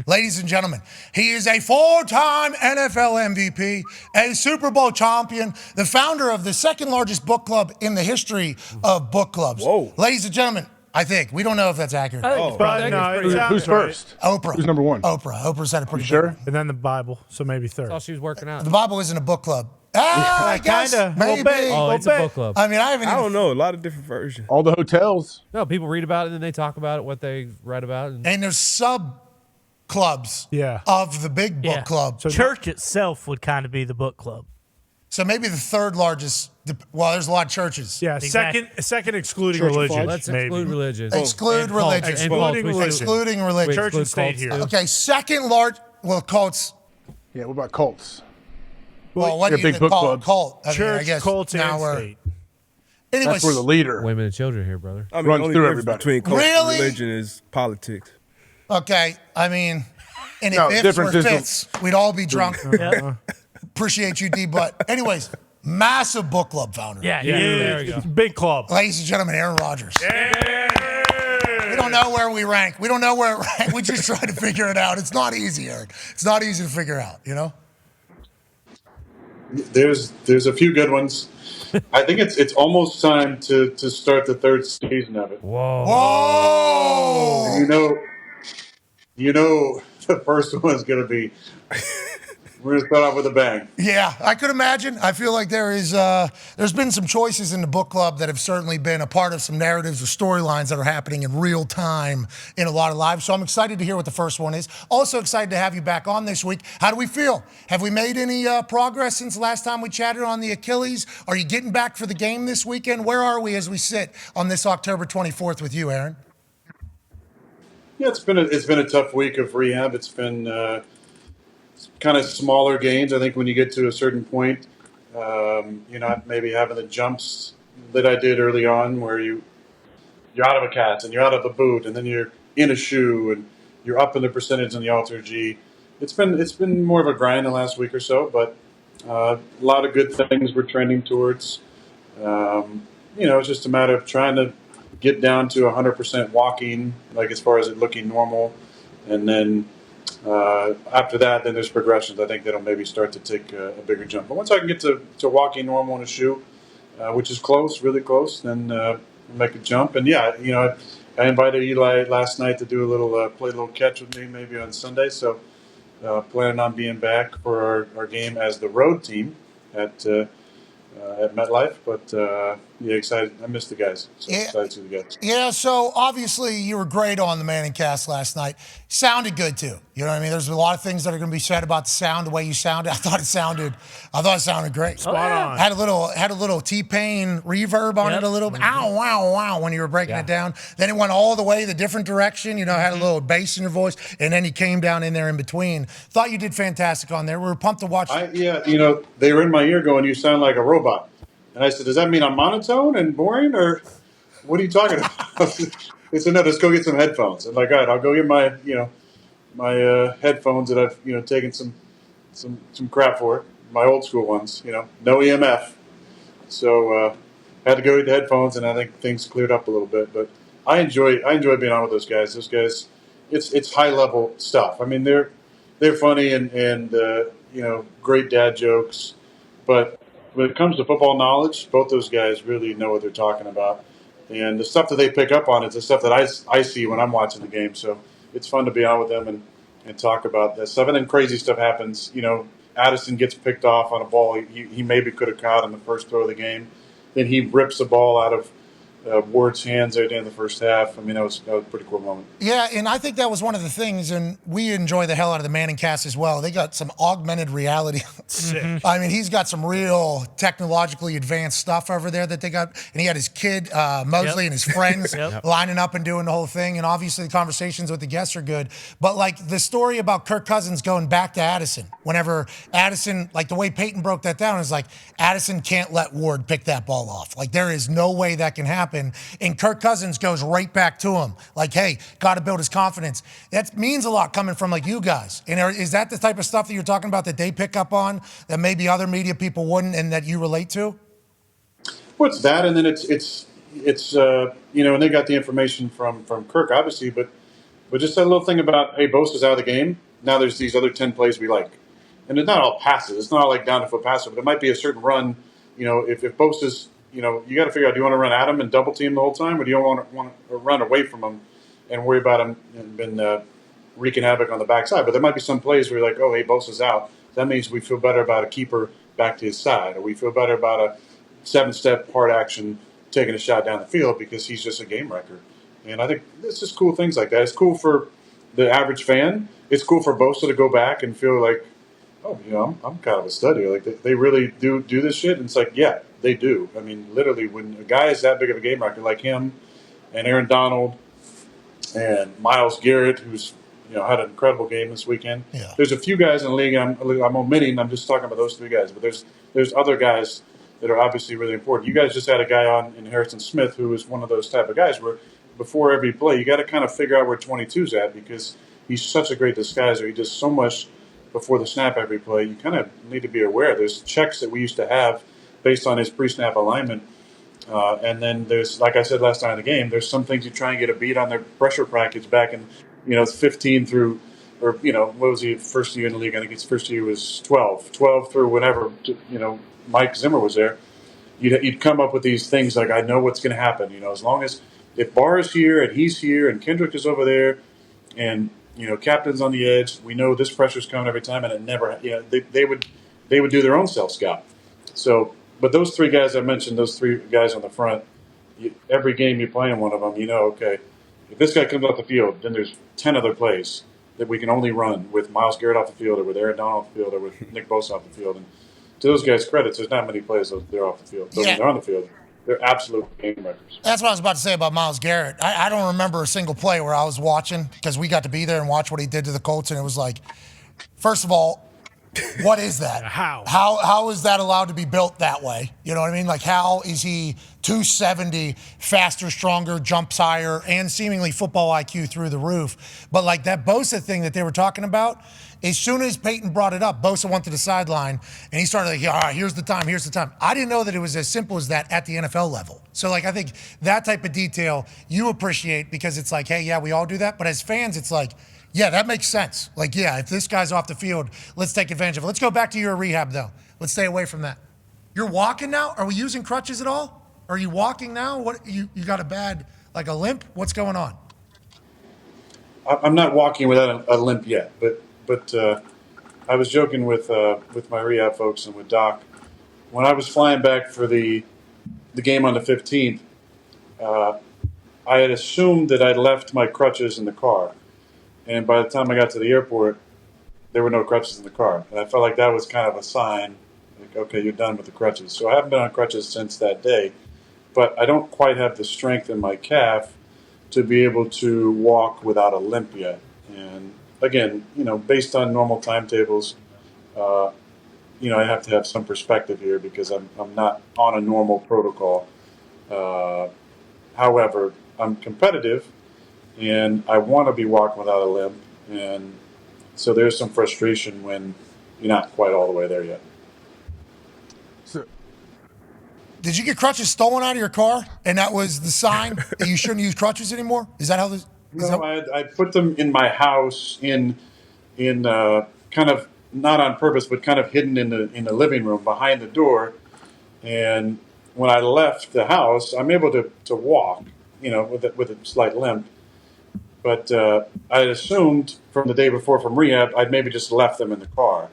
Ladies and gentlemen, he is a 4-time NFL MVP, a Super Bowl champion, the founder of the second largest book club in the history of book clubs. Whoa. Ladies and gentlemen, I think. We don't know if that's accurate. Who's first? Oprah. Who's number one? Oprah. Oprah said it pretty sure? And then the Bible, so maybe third. Oh, she was working out. The Bible isn't a book club. I guess. Kinda. Maybe. Oh, it's a book club. I mean, I haven't I even... don't know. A lot of different versions. All the hotels. No, people read about it and then they talk about it, what they read about. And there's sub-clubs of the big book club. So church itself would kind of be the book club. So maybe the third largest. Well, there's a lot of churches. Yeah, Exactly. second excluding Church religion. Let's maybe. exclude religion. Exclude religion. Excluding religion. Excluding religion. Church and exclude state cults, here. too. Okay, second large. Well, cults. Yeah, what about cults? Well, what they're do you big book call clubs. a cult? I mean, I Church, guess cults, now and we're. state. Anyways, That's where the leader. Women and children here, brother. I mean, Runs the only through difference everybody. between culture Really? and religion is politics. okay. I mean, and No, if ifs difference were is the- fits, we'd all be drunk. Yeah. Appreciate you, D. But anyways, massive book club founder. Yeah, there we go. It's a big club. Ladies and gentlemen, Aaron Rodgers. We don't know where we rank. We don't know where it ranks. We just try to figure it out. It's not easy, Aaron. It's not easy to figure out, you know? There's a few good ones. I think it's almost time to start the third season of it. Whoa! You know the first one is going to be. We're going to start off with a bang. Yeah, I could imagine. I feel like there's been some choices in the book club that have certainly been a part of some narratives or storylines that are happening in real time in a lot of lives. So I'm excited to hear what the first one is. Also excited to have you back on this week. How do we feel? Have we made any progress since the last time we chatted on the Achilles? Are you getting back for the game this weekend? Where are we as we sit on this October 24th with you, Aaron? Yeah, it's been a tough week of rehab. It's been kind of smaller gains. I think when you get to a certain point, you're not maybe having the jumps that I did early on, where you're out of a cast and you're out of a boot, and then you're in a shoe and you're up in the percentage in the Alter G. It's been more of a grind the last week or so, but a lot of good things we're trending towards. It's just a matter of trying to get down to 100% walking, like as far as it looking normal, and then after that, then there's progressions. I think that'll maybe start to take a bigger jump. But once I can get to walking normal in a shoe, which is close, really close, then make a jump. And yeah, I invited Eli last night to do a little play a little catch with me maybe on Sunday. So planning on being back for our game as the road team at MetLife. But yeah, excited. I missed the guys. So excited to see the guys. Yeah, so obviously you were great on the Manning cast last night. Sounded good too. You know what I mean? There's a lot of things that are going to be said about the sound, the way you sounded. I thought it sounded great. Spot on. Had a little T-Pain reverb on it a little bit. Ow, wow, wow, when you were breaking it down. Then it went all the way the different direction. Had a little bass in your voice, and then he came down in there in between. Thought you did fantastic on there. We were pumped to watch. They were in my ear going, "You sound like a robot." And I said, "Does that mean I'm monotone and boring, or what are you talking about?" They said, "No, let's go get some headphones." I'm like, "All right, I'll go get my headphones that I've taken some crap for, my old school ones, no EMF." So had to go get the headphones, and I think things cleared up a little bit. But I enjoy being on with those guys. Those guys, it's high level stuff. I mean, they're funny and great dad jokes, but when it comes to football knowledge, both those guys really know what they're talking about. And the stuff that they pick up on is the stuff that I see when I'm watching the game. So it's fun to be on with them and talk about that stuff. And then crazy stuff happens. Addison gets picked off on a ball he maybe could have caught on the first throw of the game. Then he rips the ball out of Ward's hands right in the first half. I mean, that was a pretty cool moment. Yeah, and I think that was one of the things, and we enjoy the hell out of the Manning cast as well. They got some augmented reality. I mean, he's got some real technologically advanced stuff over there that they got. And he had his kid, Mosley, and his friends lining up and doing the whole thing. And obviously the conversations with the guests are good. But, the story about Kirk Cousins going back to Addison, whenever Addison, the way Peyton broke that down is Addison can't let Ward pick that ball off. There is no way that can happen. And Kirk Cousins goes right back to him. Hey, got to build his confidence. That means a lot coming from you guys. And is that the type of stuff that you're talking about that they pick up on that maybe other media people wouldn't and that you relate to? Well, it's that, and then it's and they got the information from Kirk, obviously, but But just that little thing about, hey, Bosa's out of the game. Now there's these other 10 plays we like. And it's not all passes. It's not all like down the foot passes, but it might be a certain run. If Bosa's, you got to figure out, do you want to run at him and double team the whole time, or do you want to run away from him and worry about him and wreaking havoc on the backside? But there might be some plays where you're like, oh, hey, Bosa's out. That means we feel better about a keeper back to his side, or we feel better about a 7-step hard action taking a shot down the field because he's just a game wrecker. And I think it's just cool things like that. It's cool for the average fan. It's cool for Bosa to go back and feel like, oh, I'm kind of a study. Like they really do this shit. And it's like, yeah, they do. I mean, literally, when a guy is that big of a game wrecker like him and Aaron Donald and Myles Garrett, who's had an incredible game this weekend. Yeah. There's a few guys in the league I'm omitting. I'm just talking about those 3 guys. But there's other guys that are obviously really important. You guys just had a guy on in Harrison Smith who was one of those type of guys where before every play, you got to kind of figure out where 22's at because he's such a great disguiser. He does so much before the snap every play. You kind of need to be aware. There's checks that we used to have based on his pre-snap alignment. And then there's, like I said last night in the game, there's some things you try and get a beat on their pressure package back in, it's 15 through, or, what was he first year in the league? I think his first year was 12 through whenever, Mike Zimmer was there. You'd come up with these things like, I know what's going to happen, as long as if Barr is here and he's here and Kendrick is over there and, captain's on the edge, we know this pressure's coming every time, and it never, they would do their own self-scout. So, but those 3 guys I mentioned, those 3 guys on the front, every game you play in one of them, okay, if this guy comes off the field, then there's 10 other plays that we can only run with Myles Garrett off the field or with Aaron Donald off the field or with Nick Bosa off the field. And to those guys' credits, there's not many plays that they're off the field. So when they're on the field, they're absolute game wreckers. That's what I was about to say about Myles Garrett. I don't remember a single play where I was watching because we got to be there and watch what he did to the Colts, and it was like, first of all, what is that? How is that allowed to be built that way? You know what I mean? Like, how is he 270, faster, stronger, jumps higher, and seemingly football IQ through the roof? But like that Bosa thing that they were talking about, as soon as Peyton brought it up, Bosa went to the sideline, and he started like, all right, here's the time. I didn't know that it was as simple as that at the NFL level. So, like, I think that type of detail you appreciate because it's like, hey, yeah, we all do that. But as fans, it's like, yeah, that makes sense. Like, yeah, if this guy's off the field, let's take advantage of it. Let's go back to your rehab, though. Let's stay away from that. You're walking now? Are we using crutches at all? Are you walking now? What you got a limp? What's going on? I'm not walking without a limp yet, but I was joking with my rehab folks and with Doc. When I was flying back for the game on the 15th, I had assumed that I'd left my crutches in the car. And by the time I got to the airport, there were no crutches in the car. And I felt like that was kind of a sign, like, okay, you're done with the crutches. So I haven't been on crutches since that day. But I don't quite have the strength in my calf to be able to walk without a limp yet. And again, based on normal timetables, I have to have some perspective here because I'm not on a normal protocol. However, I'm competitive. And I want to be walking without a limp. And so there's some frustration when you're not quite all the way there yet. So, did you get crutches stolen out of your car? And that was the sign that you shouldn't use crutches anymore? Is that how this? No, I put them in my house in kind of not on purpose, but kind of hidden in the living room behind the door. And when I left the house, I'm able to walk, with a slight limp. But I had assumed from the day before from rehab, I'd maybe just left them in the car.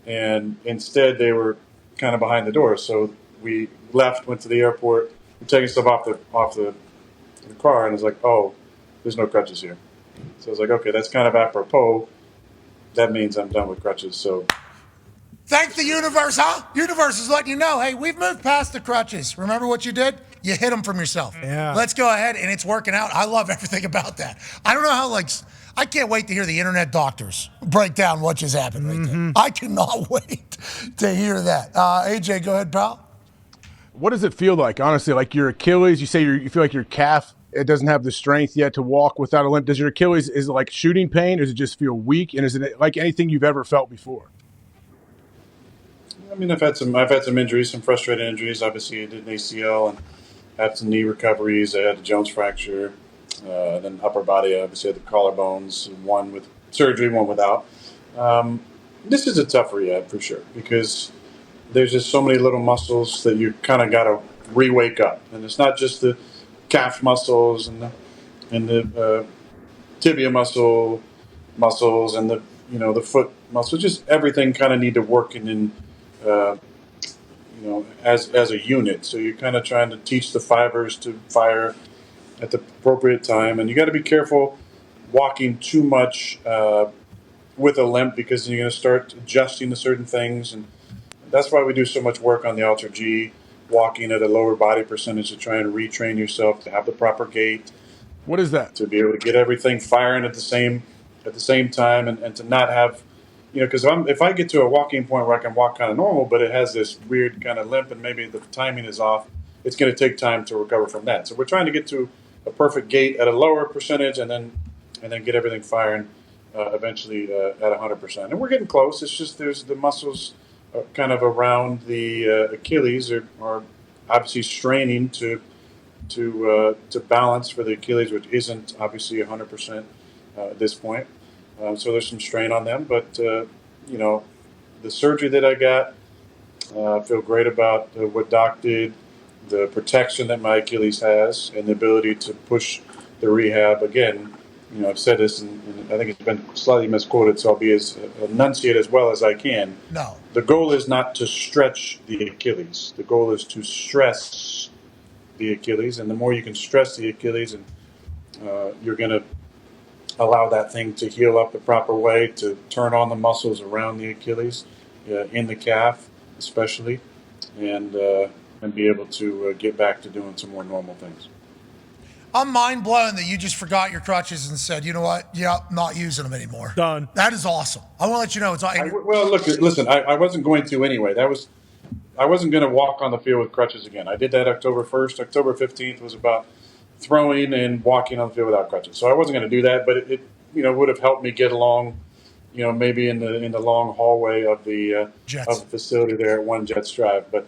And instead, they were kind of behind the door. So we left, went to the airport, we're taking stuff off the car, and it's like, oh, there's no crutches here. So I was like, okay, that's kind of apropos. That means I'm done with crutches. So thank the universe, huh? Universe is letting you know, hey, we've moved past the crutches. Remember what you did? You hit them from yourself. Yeah. Let's go ahead, and it's working out. I love everything about that. I don't know how, I can't wait to hear the internet doctors break down what just happened right there. I cannot wait to hear that. AJ, go ahead, pal. What does it feel like, honestly? Like your Achilles, you say you feel like your calf, it doesn't have the strength yet to walk without a limp. Does your Achilles, is it like shooting pain, or does it just feel weak? And is it like anything you've ever felt before? I mean, I've had some injuries, some frustrating injuries. Obviously, I did an ACL and had some knee recoveries. I had a Jones fracture. Then upper body, obviously, had the collarbones, one with surgery, one without. This is a tough rehab for sure because there's just so many little muscles that you kind of got to re-wake up. And it's not just the calf muscles and the tibia muscles and the foot muscles. Just everything kind of need to work as a unit. So you're kind of trying to teach the fibers to fire at the appropriate time, and you got to be careful walking too much with a limp because then you're going to start adjusting to certain things, and that's why we do so much work on the Ultra G, walking at a lower body percentage to try and retrain yourself to have the proper gait. What is that? To be able to get everything firing at the same time, and to not have, because if I get to a walking point where I can walk kind of normal, but it has this weird kind of limp and maybe the timing is off, it's going to take time to recover from that. So we're trying to get to a perfect gait at a lower percentage, and then get everything firing eventually at 100%. And we're getting close. It's just there's the muscles kind of around the Achilles are obviously straining to balance for the Achilles, which isn't obviously 100% at this point. So there's some strain on them, but the surgery that I got, I feel great about what Doc did, the protection that my Achilles has, and the ability to push the rehab. Again, I've said this, and I think it's been slightly misquoted, so I'll be as enunciate as well as I can. No. The goal is not to stretch the Achilles. The goal is to stress the Achilles, and the more you can stress the Achilles, and you're going to allow that thing to heal up the proper way, to turn on the muscles around the Achilles, in the calf especially, and be able to get back to doing some more normal things. I'm mind blown that you just forgot your crutches and said, you know what? Yeah, not using them anymore. Done. That is awesome. I want to let you know it's all. Well, listen. I wasn't going to anyway. I wasn't going to walk on the field with crutches again. I did that October 1st. October 15th was about throwing and walking on the field without crutches. So I wasn't going to do that, but it would have helped me get along, maybe in the long hallway of the facility there at One Jets Drive. But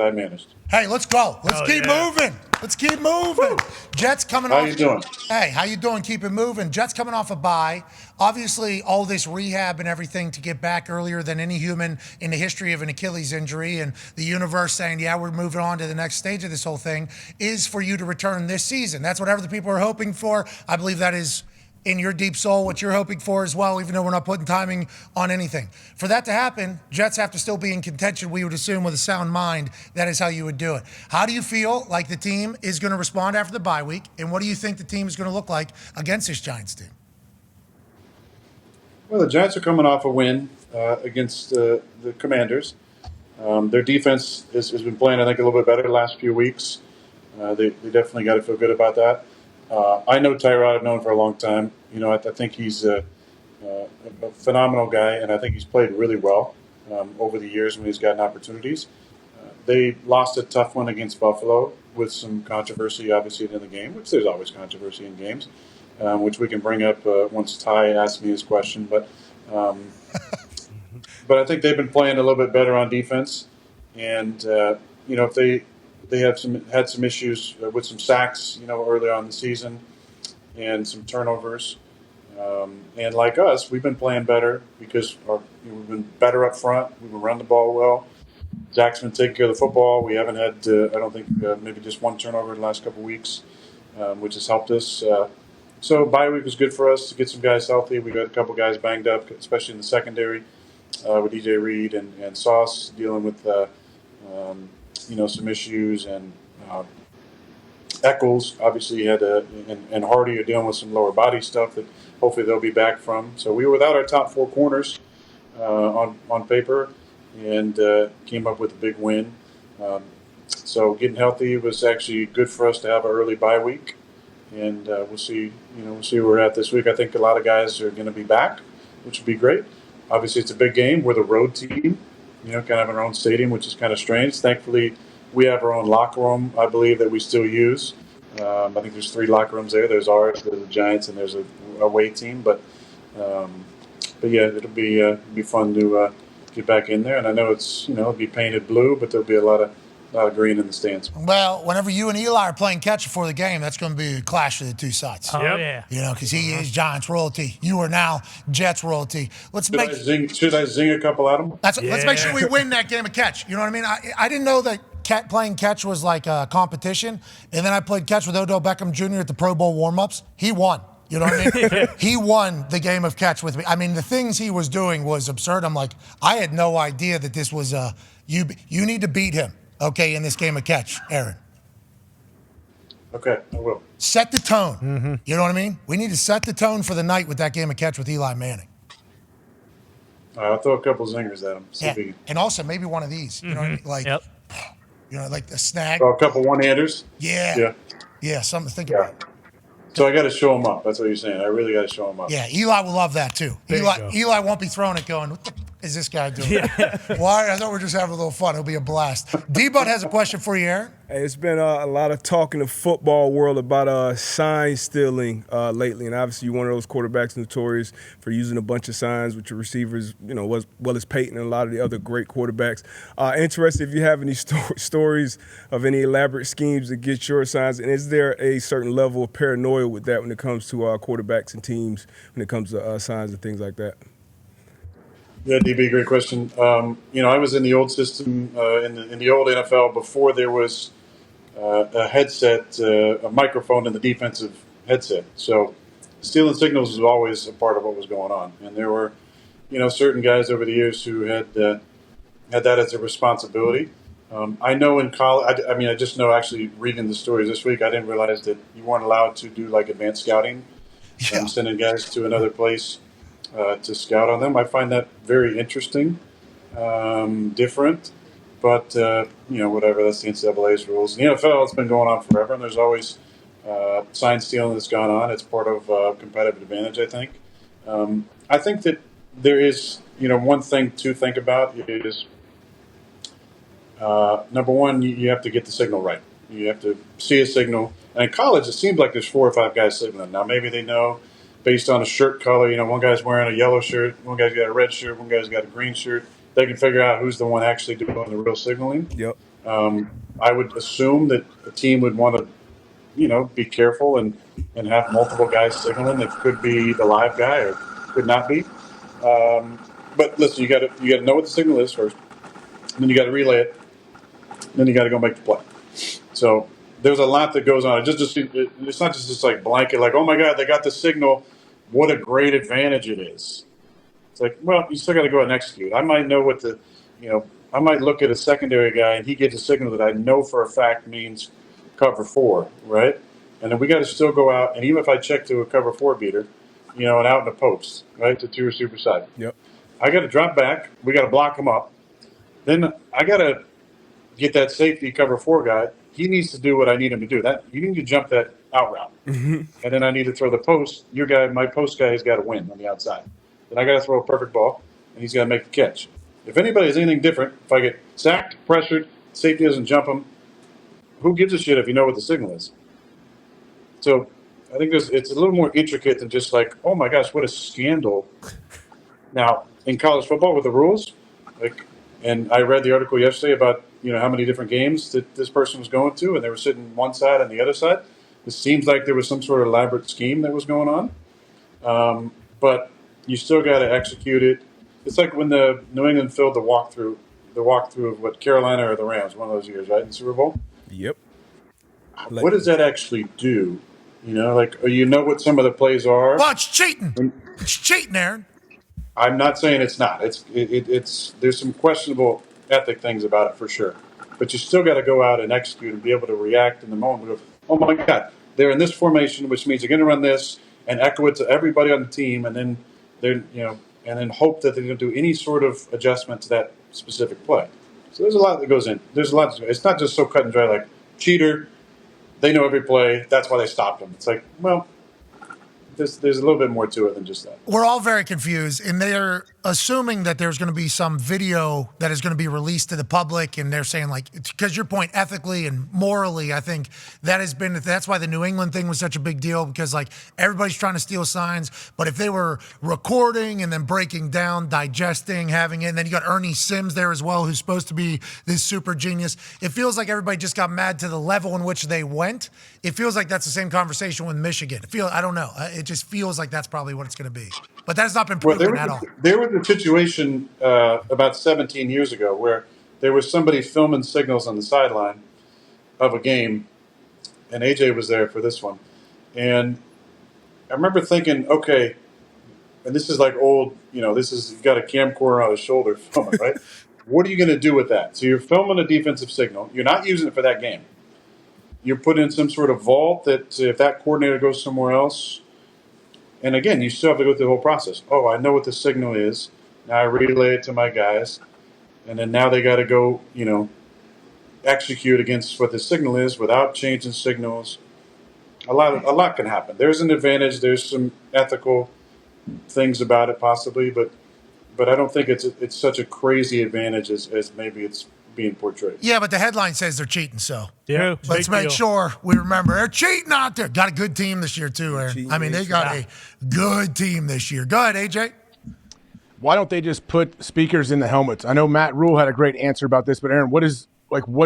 I managed. Hey, let's go. Let's keep moving. Let's keep moving. Jets coming off. How you doing? Hey, how you doing? Keep it moving. Jets coming off a bye. Obviously, all this rehab and everything to get back earlier than any human in the history of an Achilles injury, and the universe saying, yeah, we're moving on to the next stage of this whole thing, is for you to return this season. That's what other people are hoping for. I believe that is in your deep soul what you're hoping for as well, even though we're not putting timing on anything. For that to happen, Jets have to still be in contention, we would assume, with a sound mind. That is how you would do it. How do you feel like the team is going to respond after the bye week, and what do you think the team is going to look like against this Giants team? Well, the Giants are coming off a win against the Commanders. Their defense has been playing, I think, a little bit better the last few weeks. They definitely got to feel good about that. I know Tyrod. I've known him for a long time. I think he's a phenomenal guy, and I think he's played really well over the years when he's gotten opportunities. They lost a tough one against Buffalo with some controversy, obviously, in the game, which there's always controversy in games, which we can bring up once Ty asks me his question. But I think they've been playing a little bit better on defense, and if they had some issues with some sacks, early on in the season, and some turnovers. And like us, we've been playing better because we've been better up front. We've been running the ball well. Zach's been taking care of the football. We haven't had, I don't think, maybe just one turnover in the last couple of weeks, which has helped us. So bye week was good for us to get some guys healthy. We got a couple guys banged up, especially in the secondary with DJ Reed and Sauce dealing with some issues, and Eccles obviously had and Hardy are dealing with some lower body stuff that hopefully they'll be back from. So we were without our top four corners on paper, and came up with a big win. So getting healthy was actually good for us to have an early bye week, and we'll see where we're at this week. I think a lot of guys are going to be back, which would be great. Obviously, it's a big game. We're the road team, kind of in our own stadium, which is kind of strange. Thankfully, we have our own locker room, I believe, that we still use. I think there's 3 locker rooms there. There's ours, there's the Giants, and there's a away team. But yeah, it'll be fun to get back in there. And I know it'll be painted blue, but there'll be a lot green in the stands. Well, whenever you and Eli are playing catch before the game, that's going to be a clash of the two sides. Oh, yeah. You know, because he is Giants royalty. You are now Jets royalty. Should I zing a couple at him? Let's make sure we win that game of catch. You know what I mean? I didn't know that playing catch was like a competition. And then I played catch with Odell Beckham Jr. at the Pro Bowl warm-ups. He won. You know what I mean? He won the game of catch with me. I mean, the things he was doing was absurd. I'm like, I had no idea that this was you need to beat him, okay, in this game of catch, Aaron. Okay, I will. Set the tone. Mm-hmm. You know what I mean? We need to set the tone for the night with that game of catch with Eli Manning. I'll throw a couple zingers at him. See if he can. And also maybe one of these. You know what I mean? Like, you know, like the snag. Oh, a couple one-handers? Yeah, something to think about. So I got to show him up. That's what you're saying. I really got to show him up. Yeah, Eli will love that too. Eli won't be throwing it going, what the is this guy doing? Why? I thought we were just having a little fun. It'll be a blast. D-Bud has a question for you, Aaron. Hey, it's been a lot of talk in the football world about sign stealing lately, and obviously you're one of those quarterbacks notorious for using a bunch of signs with your receivers, you know, as well as Peyton and a lot of the other great quarterbacks. Interested if you have any stories of any elaborate schemes to get your signs, and is there a certain level of paranoia with that when it comes to quarterbacks and teams, when it comes to signs and things like that? Yeah, DB, great question. You know, I was in the old system, in the old NFL before there was a headset, a microphone in the defensive headset. So stealing signals was always a part of what was going on. And there were, you know, certain guys over the years who had that as a responsibility. I know in college, I just know actually reading the stories this week, I didn't realize that you weren't allowed to do like advanced scouting, sending guys to another place to scout on them. I find that very interesting, different, but you know, whatever. That's the NCAA's rules. In the NFL, it's been going on forever, and there's always sign stealing that's gone on. It's part of competitive advantage, I think. I think that there is, you know, one thing to think about is number one, you have to get the signal right. You have to see a signal. And in college, it seems like there's 4 or 5 guys signaling. Now, maybe they know based on a shirt color. You know, one guy's wearing a yellow shirt, one guy's got a red shirt, one guy's got a green shirt. They can figure out who's the one actually doing the real signaling. Yep. I would assume that the team would want to, you know, be careful and have multiple guys signaling. That could be the live guy or could not be. But listen, you got to know what the signal is first, and then you got to relay it, and then you got to go make the play. So there's a lot that goes on. It's not just this like blanket, like, oh my God, they got the signal. What a great advantage it is. It's like, well, you still got to go out and execute. I might know what I might look at a secondary guy and he gets a signal that I know for a fact means cover 4, right? And then we got to still go out, and even if I check to a cover 4 beater, you know, and out in the post, right, to 2 receiver side. Yep. I got to drop back. We got to block him up. Then I got to get that safety cover 4 guy. He needs to do what I need him to do. That you need to jump that out route, and then I need to throw the post. Your guy, my post guy, has got to win on the outside. Then I got to throw a perfect ball, and he's got to make the catch. If anybody has anything different, if I get sacked, pressured, safety doesn't jump him, who gives a shit if you know what the signal is? So I think it's a little more intricate than just like, oh my gosh, what a scandal. Now in college football with the rules, and I read the article yesterday about, you know, how many different games that this person was going to, and they were sitting one side and the other side. It seems like there was some sort of elaborate scheme that was going on, but you still got to execute it. It's like when the New England filled the walkthrough of what, Carolina or the Rams, one of those years, right, in the Super Bowl. Yep. What does that actually do? You know, like, you know what some of the plays are. Well, it's cheating. It's cheating, Aaron. I'm not saying it's not. It's there's some questionable ethic things about it for sure, but you still got to go out and execute and be able to react in the moment. Oh my God, they're in this formation, which means they're going to run this and echo it to everybody on the team, and then they're, you know, and then hope that they're going to do any sort of adjustment to that specific play. So there's a lot that goes in. There's a lot. It's not just so cut and dry like cheater. They know every play. That's why they stopped them. It's like, well, there's a little bit more to it than just that. We're all very confused, and they're assuming that there's going to be some video that is going to be released to the public, and they're saying, like, because your point, ethically and morally, I think that's why the New England thing was such a big deal, because like everybody's trying to steal signs. But if they were recording and then breaking down, digesting, having it, and then you got Ernie Sims there as well, who's supposed to be this super genius. It feels like everybody just got mad to the level in which they went. It feels like that's the same conversation with Michigan. I don't know. It just feels like that's probably what it's going to be. But that's not been proven at all. There was a situation about 17 years ago where there was somebody filming signals on the sideline of a game, and AJ was there for this one. And I remember thinking, okay, and this is like old, you've got a camcorder on his shoulder filming, right? What are you going to do with that? So you're filming a defensive signal. You're not using it for that game. You're putting in some sort of vault that if that coordinator goes somewhere else. And again, you still have to go through the whole process. Oh, I know what the signal is. Now I relay it to my guys. And then now they got to go, execute against what the signal is without changing signals. A lot can happen. There's an advantage. There's some ethical things about it possibly, but I don't think it's such a crazy advantage as maybe it's being portrayed. Yeah, but the headline says they're cheating, so Yeah, let's make sure we remember they're cheating out there. Got a good team this year too, Aaron. I mean, they got a good team this year. Go ahead, AJ. Why don't they just put speakers in the helmets? I know Matt Rule had a great answer about this, but Aaron, what's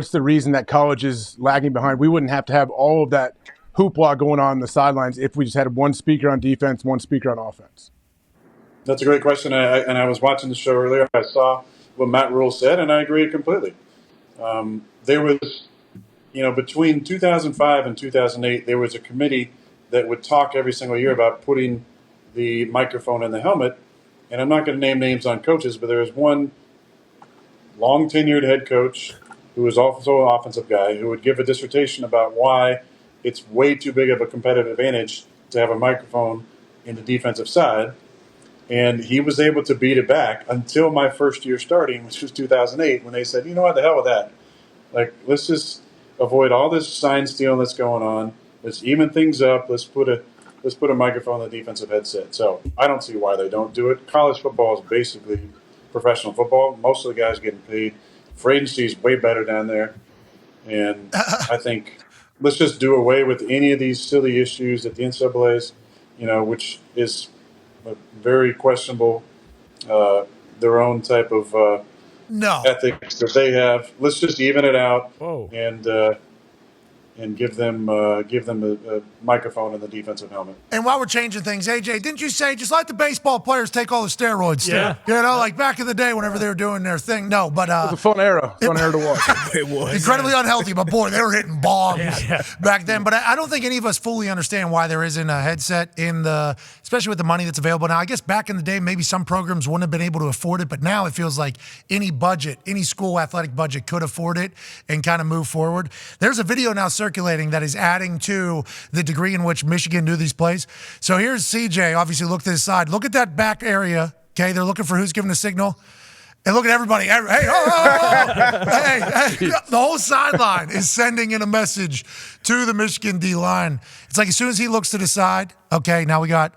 the reason that college is lagging behind? We wouldn't have to have all of that hoopla going on the sidelines if we just had one speaker on defense, one speaker on offense. That's a great question. I was watching the show earlier. I saw what Matt Rule said, and I agree completely. There was, between 2005 and 2008, there was a committee that would talk every single year about putting the microphone in the helmet. And I'm not going to name names on coaches, but there was one long-tenured head coach who was also an offensive guy who would give a dissertation about why it's way too big of a competitive advantage to have a microphone in the defensive side. And he was able to beat it back until my first year starting, which was 2008, when they said, what the hell with that? Like, let's just avoid all this sign stealing that's going on. Let's even things up. Let's put a microphone in the defensive headset. So I don't see why they don't do it. College football is basically professional football. Most of the guys getting paid. Free agency is way better down there. And I think let's just do away with any of these silly issues that the NCAA's, which is very questionable, their own type of ethics that they have. Let's just even it out. Whoa. And give them a microphone in the defensive helmet. And while we're changing things, AJ, didn't you say just let the baseball players take all the steroids? Yeah. Like back in the day whenever they were doing their thing. No, but It was a fun era to watch. It was incredibly unhealthy, but boy, they were hitting bombs back then. But I don't think any of us fully understand why there isn't a headset especially with the money that's available now. I guess back in the day, maybe some programs wouldn't have been able to afford it, but now it feels like any school athletic budget could afford it and kind of move forward. There's a video now circulating that is adding to the degree in which Michigan do these plays. So here's CJ, obviously look to his side. Look at that back area, okay? They're looking for who's giving the signal. And look at everybody. Hey, hey, the whole sideline is sending in a message to the Michigan D-line. It's like as soon as he looks to the side, okay, now we got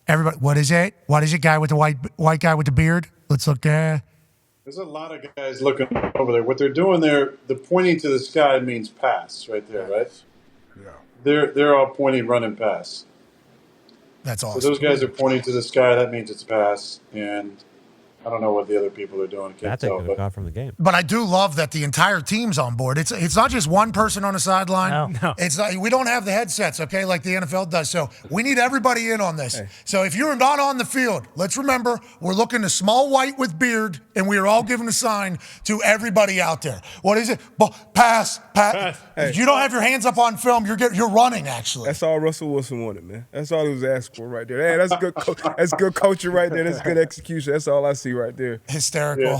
everybody. What is it? What is it, guy with the white guy with the beard? Let's look there. There's a lot of guys looking over there. What they're doing there, the pointing to the sky means pass right there, right? Yeah. They're all pointing, running pass. That's awesome. So those guys are pointing to the sky. That means it's pass. And I don't know what the other people are doing. That they could have got from the game. But I do love that the entire team's on board. It's not just one person on the sideline. No. It's not. We don't have the headsets, okay, like the NFL does. So we need everybody in on this. Hey. So if you're not on the field, let's remember we're looking to small white with beard, and we are all giving a sign to everybody out there. What is it? Pass. Hey. If you don't have your hands up on film, you're running. Actually, that's all Russell Wilson wanted, man. That's all he was asking for right there. Hey, that's good. That's good coaching right there. That's good execution. That's all I see right there. Hysterical.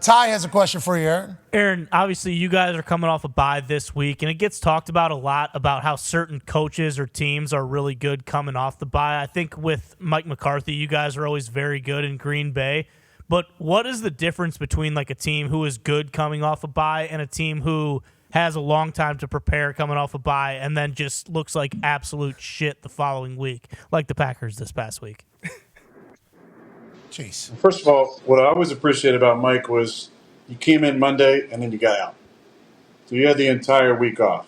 Ty has a question for you, Aaron. Aaron, obviously you guys are coming off a bye this week, and it gets talked about a lot about how certain coaches or teams are really good coming off the bye. I think with Mike McCarthy, you guys are always very good in Green Bay. But what is the difference between like a team who is good coming off a bye and a team who has a long time to prepare coming off a bye and then just looks like absolute shit the following week, like the Packers this past week? Jeez. First of all, what I always appreciated about Mike was you came in Monday and then you got out. So you had the entire week off.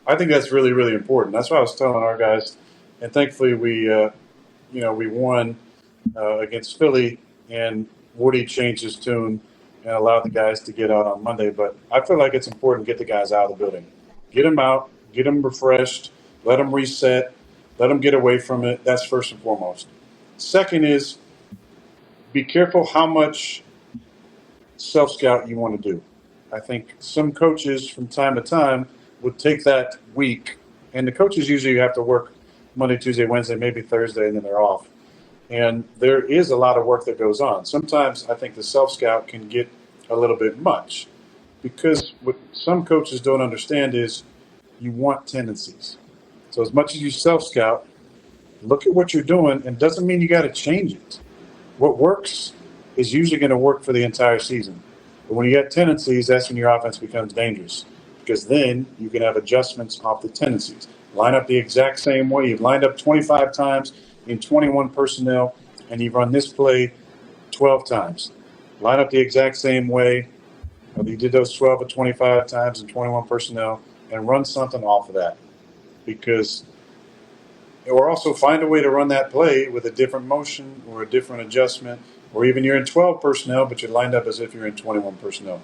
I think that's really, really important. That's what I was telling our guys. And thankfully we won against Philly, and Woody changed his tune and allowed the guys to get out on Monday. But I feel like it's important to get the guys out of the building. Get them out, get them refreshed, let them reset, let them get away from it. That's first and foremost. Second is be careful how much self-scout you want to do. I think some coaches from time to time would take that week, and the coaches usually have to work Monday, Tuesday, Wednesday, maybe Thursday, and then they're off. And there is a lot of work that goes on. Sometimes I think the self-scout can get a little bit much because what some coaches don't understand is you want tendencies. So as much as you self-scout, look at what you're doing, and doesn't mean you got to change it. What works is usually going to work for the entire season. But when you get tendencies, that's when your offense becomes dangerous because then you can have adjustments off the tendencies. Line up the exact same way. You've lined up 25 times in 21 personnel, and you've run this play 12 times. Line up the exact same way. You did those 12 or 25 times in 21 personnel and run something off of that. Because, or also find a way to run that play with a different motion or a different adjustment, or even you're in 12 personnel, but you're lined up as if you're in 21 personnel.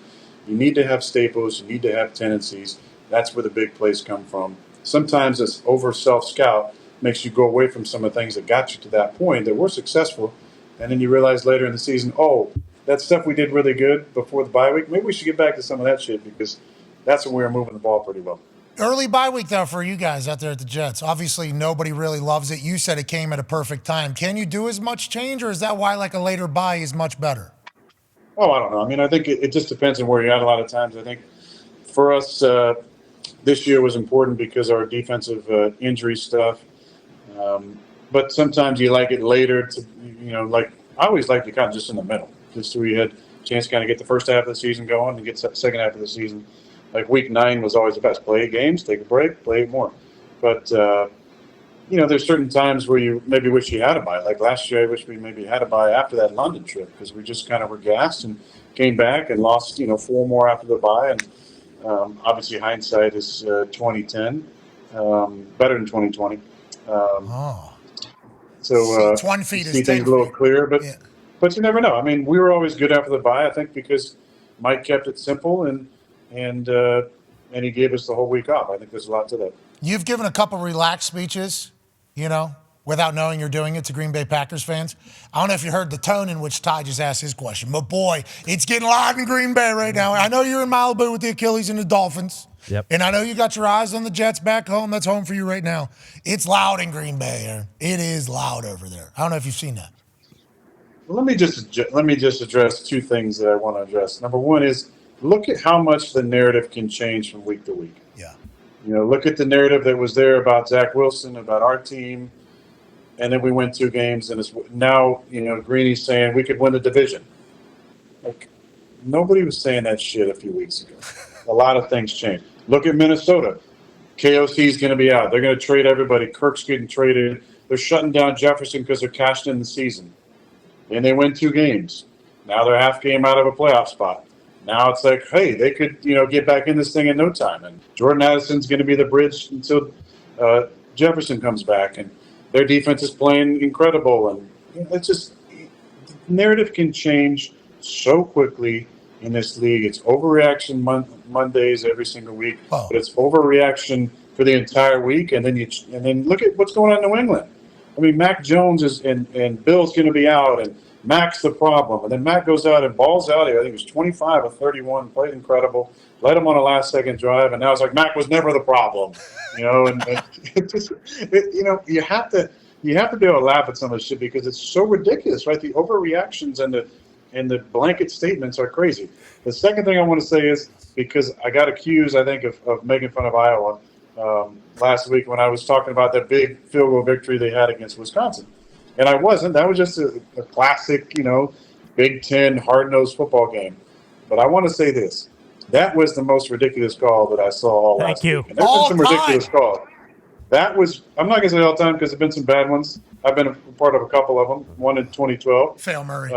You need to have staples. You need to have tendencies. That's where the big plays come from. Sometimes this over self-scout makes you go away from some of the things that got you to that point that were successful, and then you realize later in the season, oh, that stuff we did really good before the bye week, maybe we should get back to some of that shit because that's when we were moving the ball pretty well. Early bye week, though, for you guys out there at the Jets. Obviously, nobody really loves it. You said it came at a perfect time. Can you do as much change, or is that why like a later bye is much better? Oh, I don't know. I mean, I think it just depends on where you're at a lot of times. I think for us, this year was important because our defensive injury stuff. But sometimes you like it later to, like I always like to kind of just in the middle, just so we had a chance to kind of get the first half of the season going and get the second half of the season. Like week 9 was always the best. Play 8 games, take a break, play 8 more. But, there's certain times where you maybe wish you had a bye. Like last year, I wish we maybe had a bye after that London trip because we just kind of were gassed and came back and lost, 4 more after the bye. And obviously hindsight is 2010, better than 2020. So 1 feet see is things 10 a little feet. clearer, but Yeah. but you never know. I mean, we were always good after the bye, I think, because Mike kept it simple and he gave us the whole week off. I think there's a lot to that. You've given a couple relaxed speeches, without knowing you're doing it to Green Bay Packers fans. I don't know if you heard the tone in which Ty just asked his question, but boy, it's getting loud in Green Bay right now. I know you're in Malibu with the Achilles and the Dolphins. Yep. And I know you got your eyes on the Jets back home. That's home for you right now. It's loud in Green Bay, Aaron. It is loud over there. I don't know if you've seen that. Well, let me just address 2 things that I want to address. Number one is look at how much the narrative can change from week to week. Yeah. Look at the narrative that was there about Zach Wilson, about our team, and then we win 2 games, and it's now, Greeny's saying we could win the division. Like, nobody was saying that shit a few weeks ago. A lot of things changed. Look at Minnesota. KOC's going to be out. They're going to trade everybody. Kirk's getting traded. They're shutting down Jefferson because they're cashing in the season. And they win 2 games. Now they're half game out of a playoff spot. Now it's like, hey, they could, get back in this thing in no time. And Jordan Addison's going to be the bridge until Jefferson comes back. And their defense is playing incredible. And it's just, the narrative can change so quickly in this league. It's overreaction Mondays every single week, but it's overreaction for the entire week. And then look at what's going on in New England. I mean, Mac Jones and Bill's going to be out, and Mac's the problem. And then Mac goes out and balls out. I think it was 25 or 31, played incredible, led him on a last-second drive, and now it's like Mac was never the problem, and it just, you have to be able to laugh at some of this shit because it's so ridiculous, right? The overreactions and the blanket statements are crazy. The second thing I want to say is because I got accused, I think, of making fun of Iowa last week when I was talking about that big field goal victory they had against Wisconsin. And I wasn't. That was just a classic, Big Ten hard-nosed football game. But I want to say this. That was the most ridiculous call that I saw all last week. And there's been some ridiculous calls. That was, I'm not going to say all the time because there have been some bad ones. I've been a part of a couple of them, one in 2012. Fail Murray.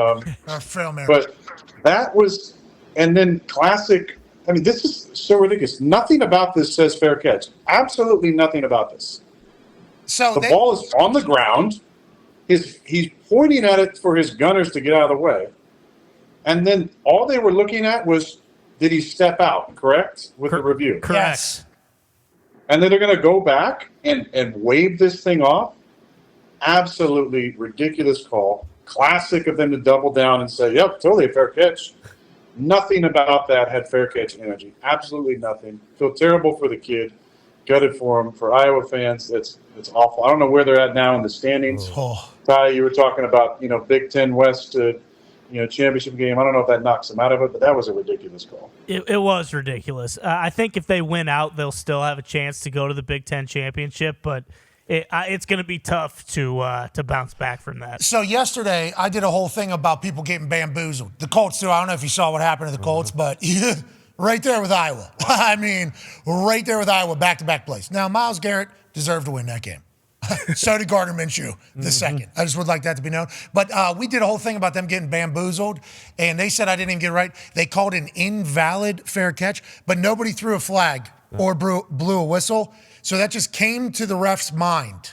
Fail Murray. But that was, and then classic. I mean, this is so ridiculous. Nothing about this says fair catch. Absolutely nothing about this. So the ball is on the ground. He's pointing at it for his gunners to get out of the way. And then all they were looking at was, did he step out, correct, with the review? Correct. Yes. And then they're going to go back and wave this thing off? Absolutely ridiculous call. Classic of them to double down and say, yep, totally a fair catch. Nothing about that had fair catch energy. Absolutely nothing. Feel terrible for the kid. Gutted for him. For Iowa fans, it's awful. I don't know where they're at now in the standings. Oh. Ty, you were talking about, Big Ten West, championship game. I don't know if that knocks them out of it, but that was a ridiculous call. It was ridiculous. I think if they win out, they'll still have a chance to go to the Big Ten championship, but it's going to be tough to bounce back from that. So yesterday, I did a whole thing about people getting bamboozled. The Colts, too. I don't know if you saw what happened to the Colts, but right there with Iowa. I mean, right there with Iowa, back-to-back plays. Now, Myles Garrett deserved to win that game. So did Gardner Minshew the second. I just would like that to be known. But we did a whole thing about them getting bamboozled, and they said I didn't even get it right. They called an invalid fair catch, but nobody threw a flag or blew a whistle. So that just came to the ref's mind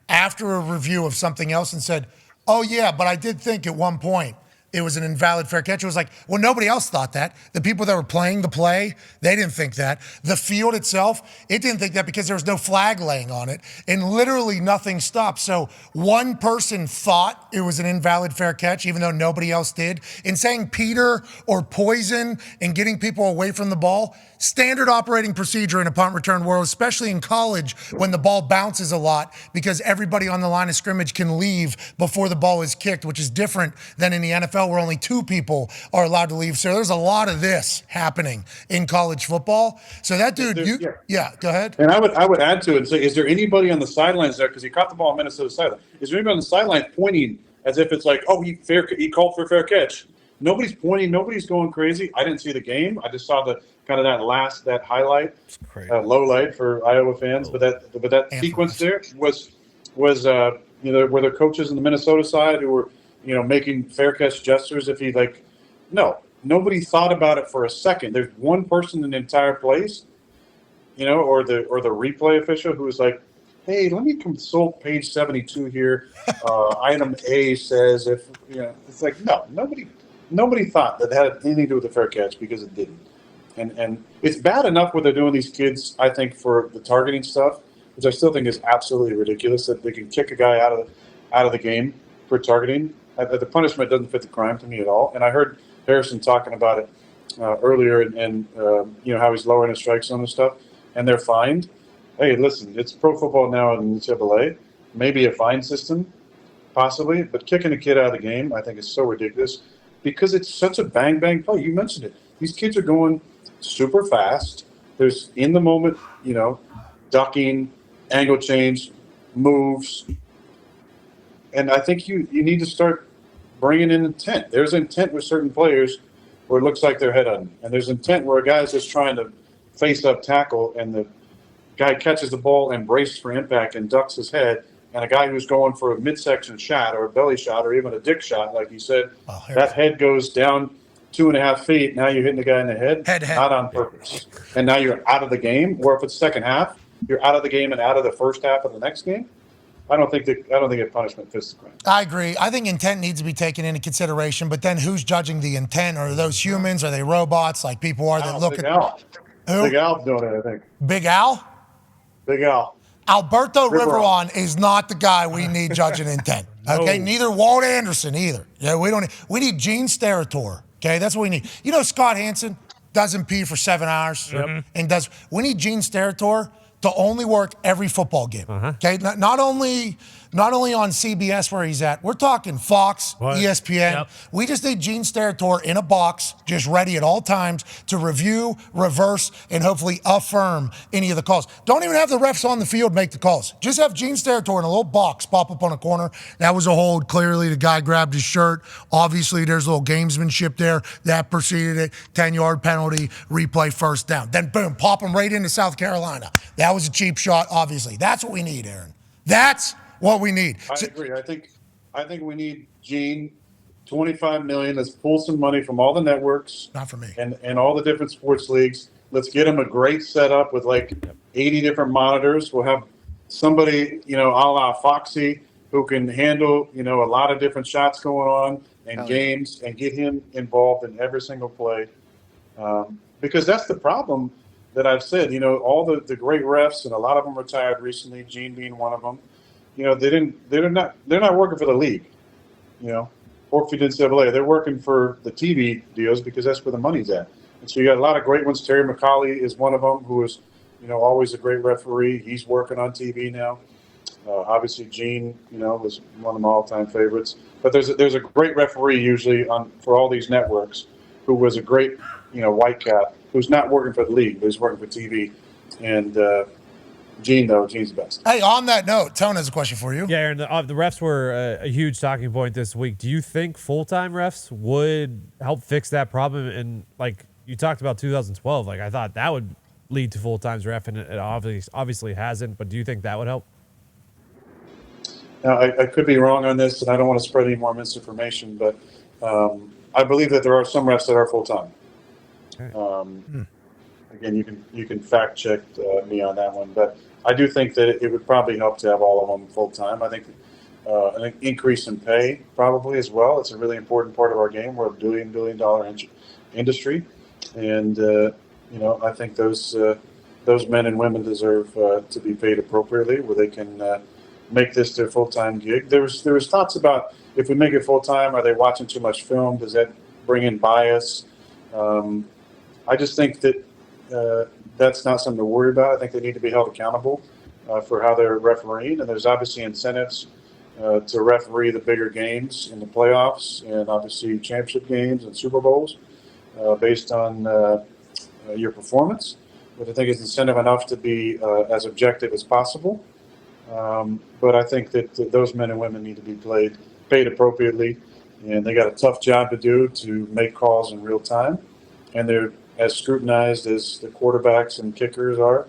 after a review of something else and said, oh, yeah, but I did think at one point it was an invalid fair catch. It was like, well, nobody else thought that. The people that were playing the play, they didn't think that. The field itself, it didn't think that because there was no flag laying on it. And literally nothing stopped. So one person thought it was an invalid fair catch, even though nobody else did. In saying Peter or poison and getting people away from the ball, standard operating procedure in a punt return world, especially in college when the ball bounces a lot because everybody on the line of scrimmage can leave before the ball is kicked, which is different than in the NFL where only 2 people are allowed to leave. So there's a lot of this happening in college football. So that dude, go ahead. And I would add to it and say, is there anybody on the sidelines there, because he caught the ball on Minnesota sideline, is there anybody on the sideline pointing as if it's like, oh, he called for a fair catch? Nobody's pointing. Nobody's going crazy. I didn't see the game. I just saw the kind of that highlight, low light for Iowa fans. But that sequence there was were there coaches on the Minnesota side who were making fair catch gestures? If he nobody thought about it for a second. There's one person in the entire place, or the replay official who was like, hey, let me consult page 72 here. Item A says it's like nobody thought that had anything to do with the fair catch because it didn't. And it's bad enough what they're doing these kids, I think, for the targeting stuff, which I still think is absolutely ridiculous that they can kick a guy out of the game for targeting. The punishment doesn't fit the crime to me at all. And I heard Harrison talking about it earlier and how he's lowering his strike zone and stuff, and they're fined. Hey, listen, it's pro football now in the NCAA. Maybe a fine system, possibly, but kicking a kid out of the game, I think, is so ridiculous because it's such a bang-bang play. You mentioned it. These kids are going super fast. There's in the moment, ducking, angle change, moves. And I think you need to start bringing in intent. There's intent with certain players where it looks like they're head-on. And there's intent where a guy's just trying to face-up tackle and the guy catches the ball and braces for impact and ducks his head. And a guy who's going for a midsection shot or a belly shot or even a dick shot, like you said, that head goes down 2.5 feet. Now you're hitting the guy in the head, not on purpose. And now you're out of the game. Or if it's second half, you're out of the game and out of the first half of the next game. I don't think a punishment fits the crime. I agree. I think intent needs to be taken into consideration. But then who's judging the intent? Are those humans? Are they robots like people are that look at? Big Al's doing it, I think. Big Al? Big Al. Alberto Riveron is not the guy we need judging intent. Okay, neither Walt Anderson either. Yeah, we need Gene Steratore. Okay, that's what we need. Scott Hansen doesn't pee for 7 hours and we need Gene Steratore to only work every football game. Okay, not only not only on CBS where he's at, we're talking Fox, ESPN. Yep. We just need Gene Steratore in a box, just ready at all times to review, reverse, and hopefully affirm any of the calls. Don't even have the refs on the field make the calls. Just have Gene Steratore in a little box pop up on a corner. That was a hold. Clearly, the guy grabbed his shirt. Obviously, there's a little gamesmanship there. That preceded it. 10-yard penalty, replay, first down. Then, boom, pop him right into South Carolina. That was a cheap shot, obviously. That's what we need, Aaron. That's what we need. I agree. I think we need Gene, $25 million. Let's pull some money from all the networks. Not for me. And all the different sports leagues. Let's get him a great setup with like 80 different monitors. We'll have somebody, a la Foxy, who can handle, a lot of different shots going on and games and get him involved in every single play. Because that's the problem that I've said. All the great refs, and a lot of them retired recently, Gene being one of them. They're not working for the league, or for the NCAA. They're working for the TV deals because that's where the money's at. And so you got a lot of great ones. Terry McAuley is one of them, who is, always a great referee. He's working on TV now. Obviously, Gene, was one of my all-time favorites. But there's a great referee usually for all these networks, who was a great, white cap, who's not working for the league, but he's working for TV. And Gene's the best. Hey, on that note, Tone has a question for you. Yeah, Aaron, the refs were a huge talking point this week. Do you think full-time refs would help fix that problem? And, you talked about 2012. I thought that would lead to full-time ref, and it obviously hasn't. But do you think that would help? Now, I could be wrong on this, and I don't want to spread any more misinformation, but I believe that there are some refs that are full-time. Okay. Again, you can fact check me on that one, but I do think that it would probably help to have all of them full-time. I think an increase in pay probably as well. It's a really important part of our game. We're a $1 billion industry, and I think those men and women deserve to be paid appropriately, where they can make this their full-time gig. There was thoughts about, if we make it full-time, are they watching too much film? Does that bring in bias? I just think that that's not something to worry about. I think they need to be held accountable for how they're refereeing, and there's obviously incentives to referee the bigger games in the playoffs, and obviously championship games and Super Bowls based on your performance, but I think it's incentive enough to be as objective as possible. But I think that those men and women need to be paid appropriately, and they got a tough job to do to make calls in real time, and they're as scrutinized as the quarterbacks and kickers are,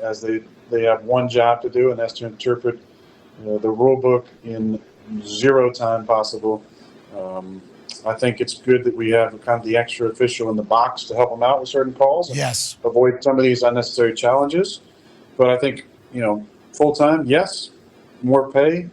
as they have one job to do, and that's to interpret the rule book in 0 time possible. I think it's good that we have kind of the extra official in the box to help them out with certain calls. Yes. Avoid some of these unnecessary challenges. But I think, full-time, yes. More pay,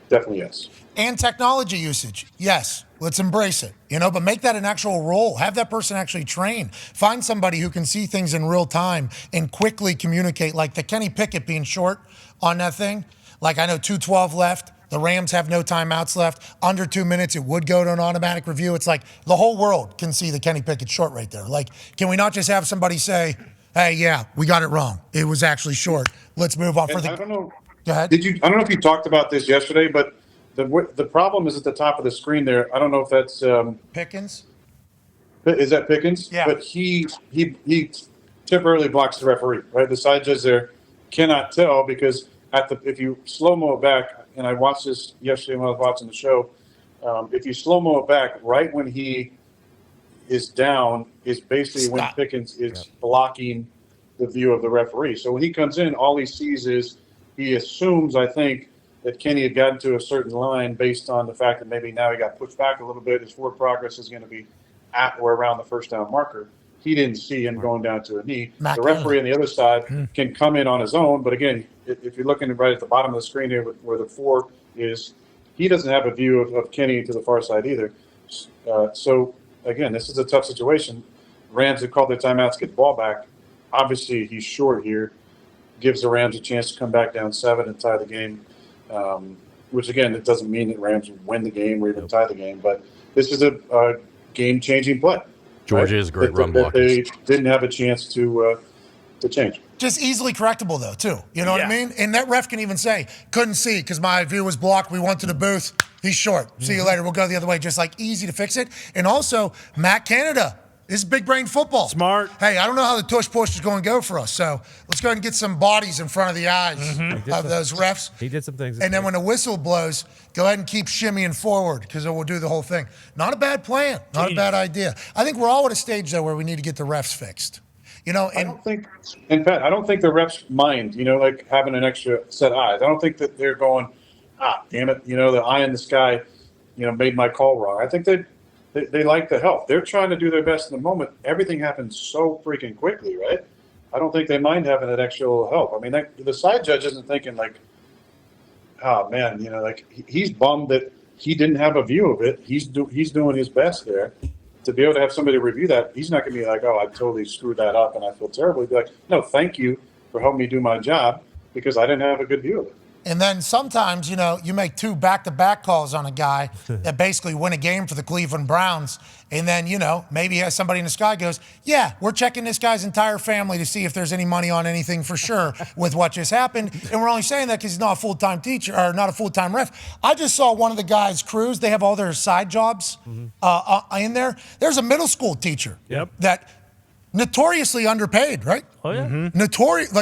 definitely yes. And technology usage, yes. Let's embrace it, but make that an actual role. Have that person actually train. Find somebody who can see things in real time and quickly communicate, like the Kenny Pickett being short on that thing. I know 2:12 left. The Rams have no timeouts left. Under 2 minutes, it would go to an automatic review. It's like the whole world can see the Kenny Pickett short right there. Can we not just have somebody say, hey, yeah, we got it wrong. It was actually short. Let's move on. I don't know. Go ahead. I don't know if you talked about this yesterday, but the problem is at the top of the screen there. I don't know if that's Pickens. Is that Pickens? Yeah. But he temporarily blocks the referee. Right, the side judge there cannot tell because if you slow-mo it back, and I watched this yesterday when I was watching the show, if you slow-mo it back, right when he is down is basically when Pickens is blocking the view of the referee. So when he comes in, all he sees is he assumes, I think, that Kenny had gotten to a certain line based on the fact that maybe now he got pushed back a little bit. His forward progress is going to be at or around the first down marker. He didn't see him going down to a knee. The referee on the other side can come in on his own. But again, if you're looking right at the bottom of the screen here where the 4 is, he doesn't have a view of Kenny to the far side either. So, again, this is a tough situation. Rams have called their timeouts, get the ball back. Obviously, he's short here. Gives the Rams a chance to come back down 7 and tie the game. Which, again, it doesn't mean that Rams win the game or even tie the game. But this is a game-changing play. Georgia is great run blockers. They didn't have a chance to to change. Just easily correctable, though, too. You know what I mean? And that ref can even say, couldn't see because my view was blocked. We went to the booth. He's short. See you later. We'll go the other way. Just like easy to fix it. And also, Matt Canada. This is big brain football. Smart. Hey, I don't know how the tush push is going to go for us. So let's go ahead and get some bodies in front of the eyes of those refs. He did some things. And then when the whistle blows, go ahead and keep shimmying forward because it will do the whole thing. Not a bad plan. Not a bad idea. I think we're all at a stage, though, where we need to get the refs fixed. You know, I don't think the refs mind, like having an extra set of eyes. I don't think that they're going, damn it, the eye in the sky, made my call wrong. I think they like the help. They're trying to do their best in the moment. Everything happens so freaking quickly, right? I don't think they mind having that extra little help. I mean, the side judge isn't thinking like, oh man, he's bummed that he didn't have a view of it. He's doing his best there. To be able to have somebody review that, he's not going to be like, oh, I totally screwed that up and I feel terrible. He'd be like, no, thank you for helping me do my job because I didn't have a good view of it. And then sometimes, you make 2 back-to-back calls on a guy that basically win a game for the Cleveland Browns. And then, maybe somebody in the sky goes, yeah, we're checking this guy's entire family to see if there's any money on anything for sure with what just happened. And we're only saying that because he's not a full-time teacher or not a full-time ref. I just saw one of the guys' crews. They have all their side jobs in there. There's a middle school teacher that notoriously underpaid, right? Oh, yeah.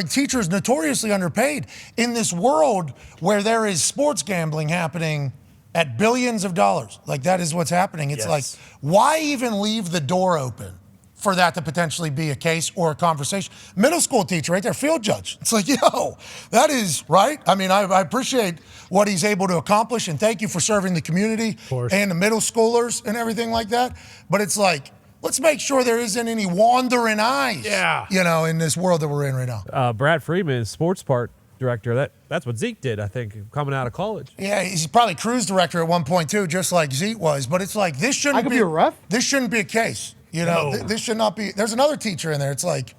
Teachers notoriously underpaid in this world where there is sports gambling happening at billions of dollars. Like, that is what's happening. It's like, why even leave the door open for that to potentially be a case or a conversation? Middle school teacher right there, field judge. It's like, yo, that is, right? I mean, I appreciate what he's able to accomplish, and thank you for serving the community and the middle schoolers and everything like that. But it's like, let's make sure there isn't any wandering eyes, in this world that we're in right now. Brad Freeman is sports part director. That's what Zeke did, I think, coming out of college. Yeah, he's probably cruise director at one point too, just like Zeke was. But it's like this shouldn't be a ref. This shouldn't be a case. This should not be. There's another teacher in there. It's like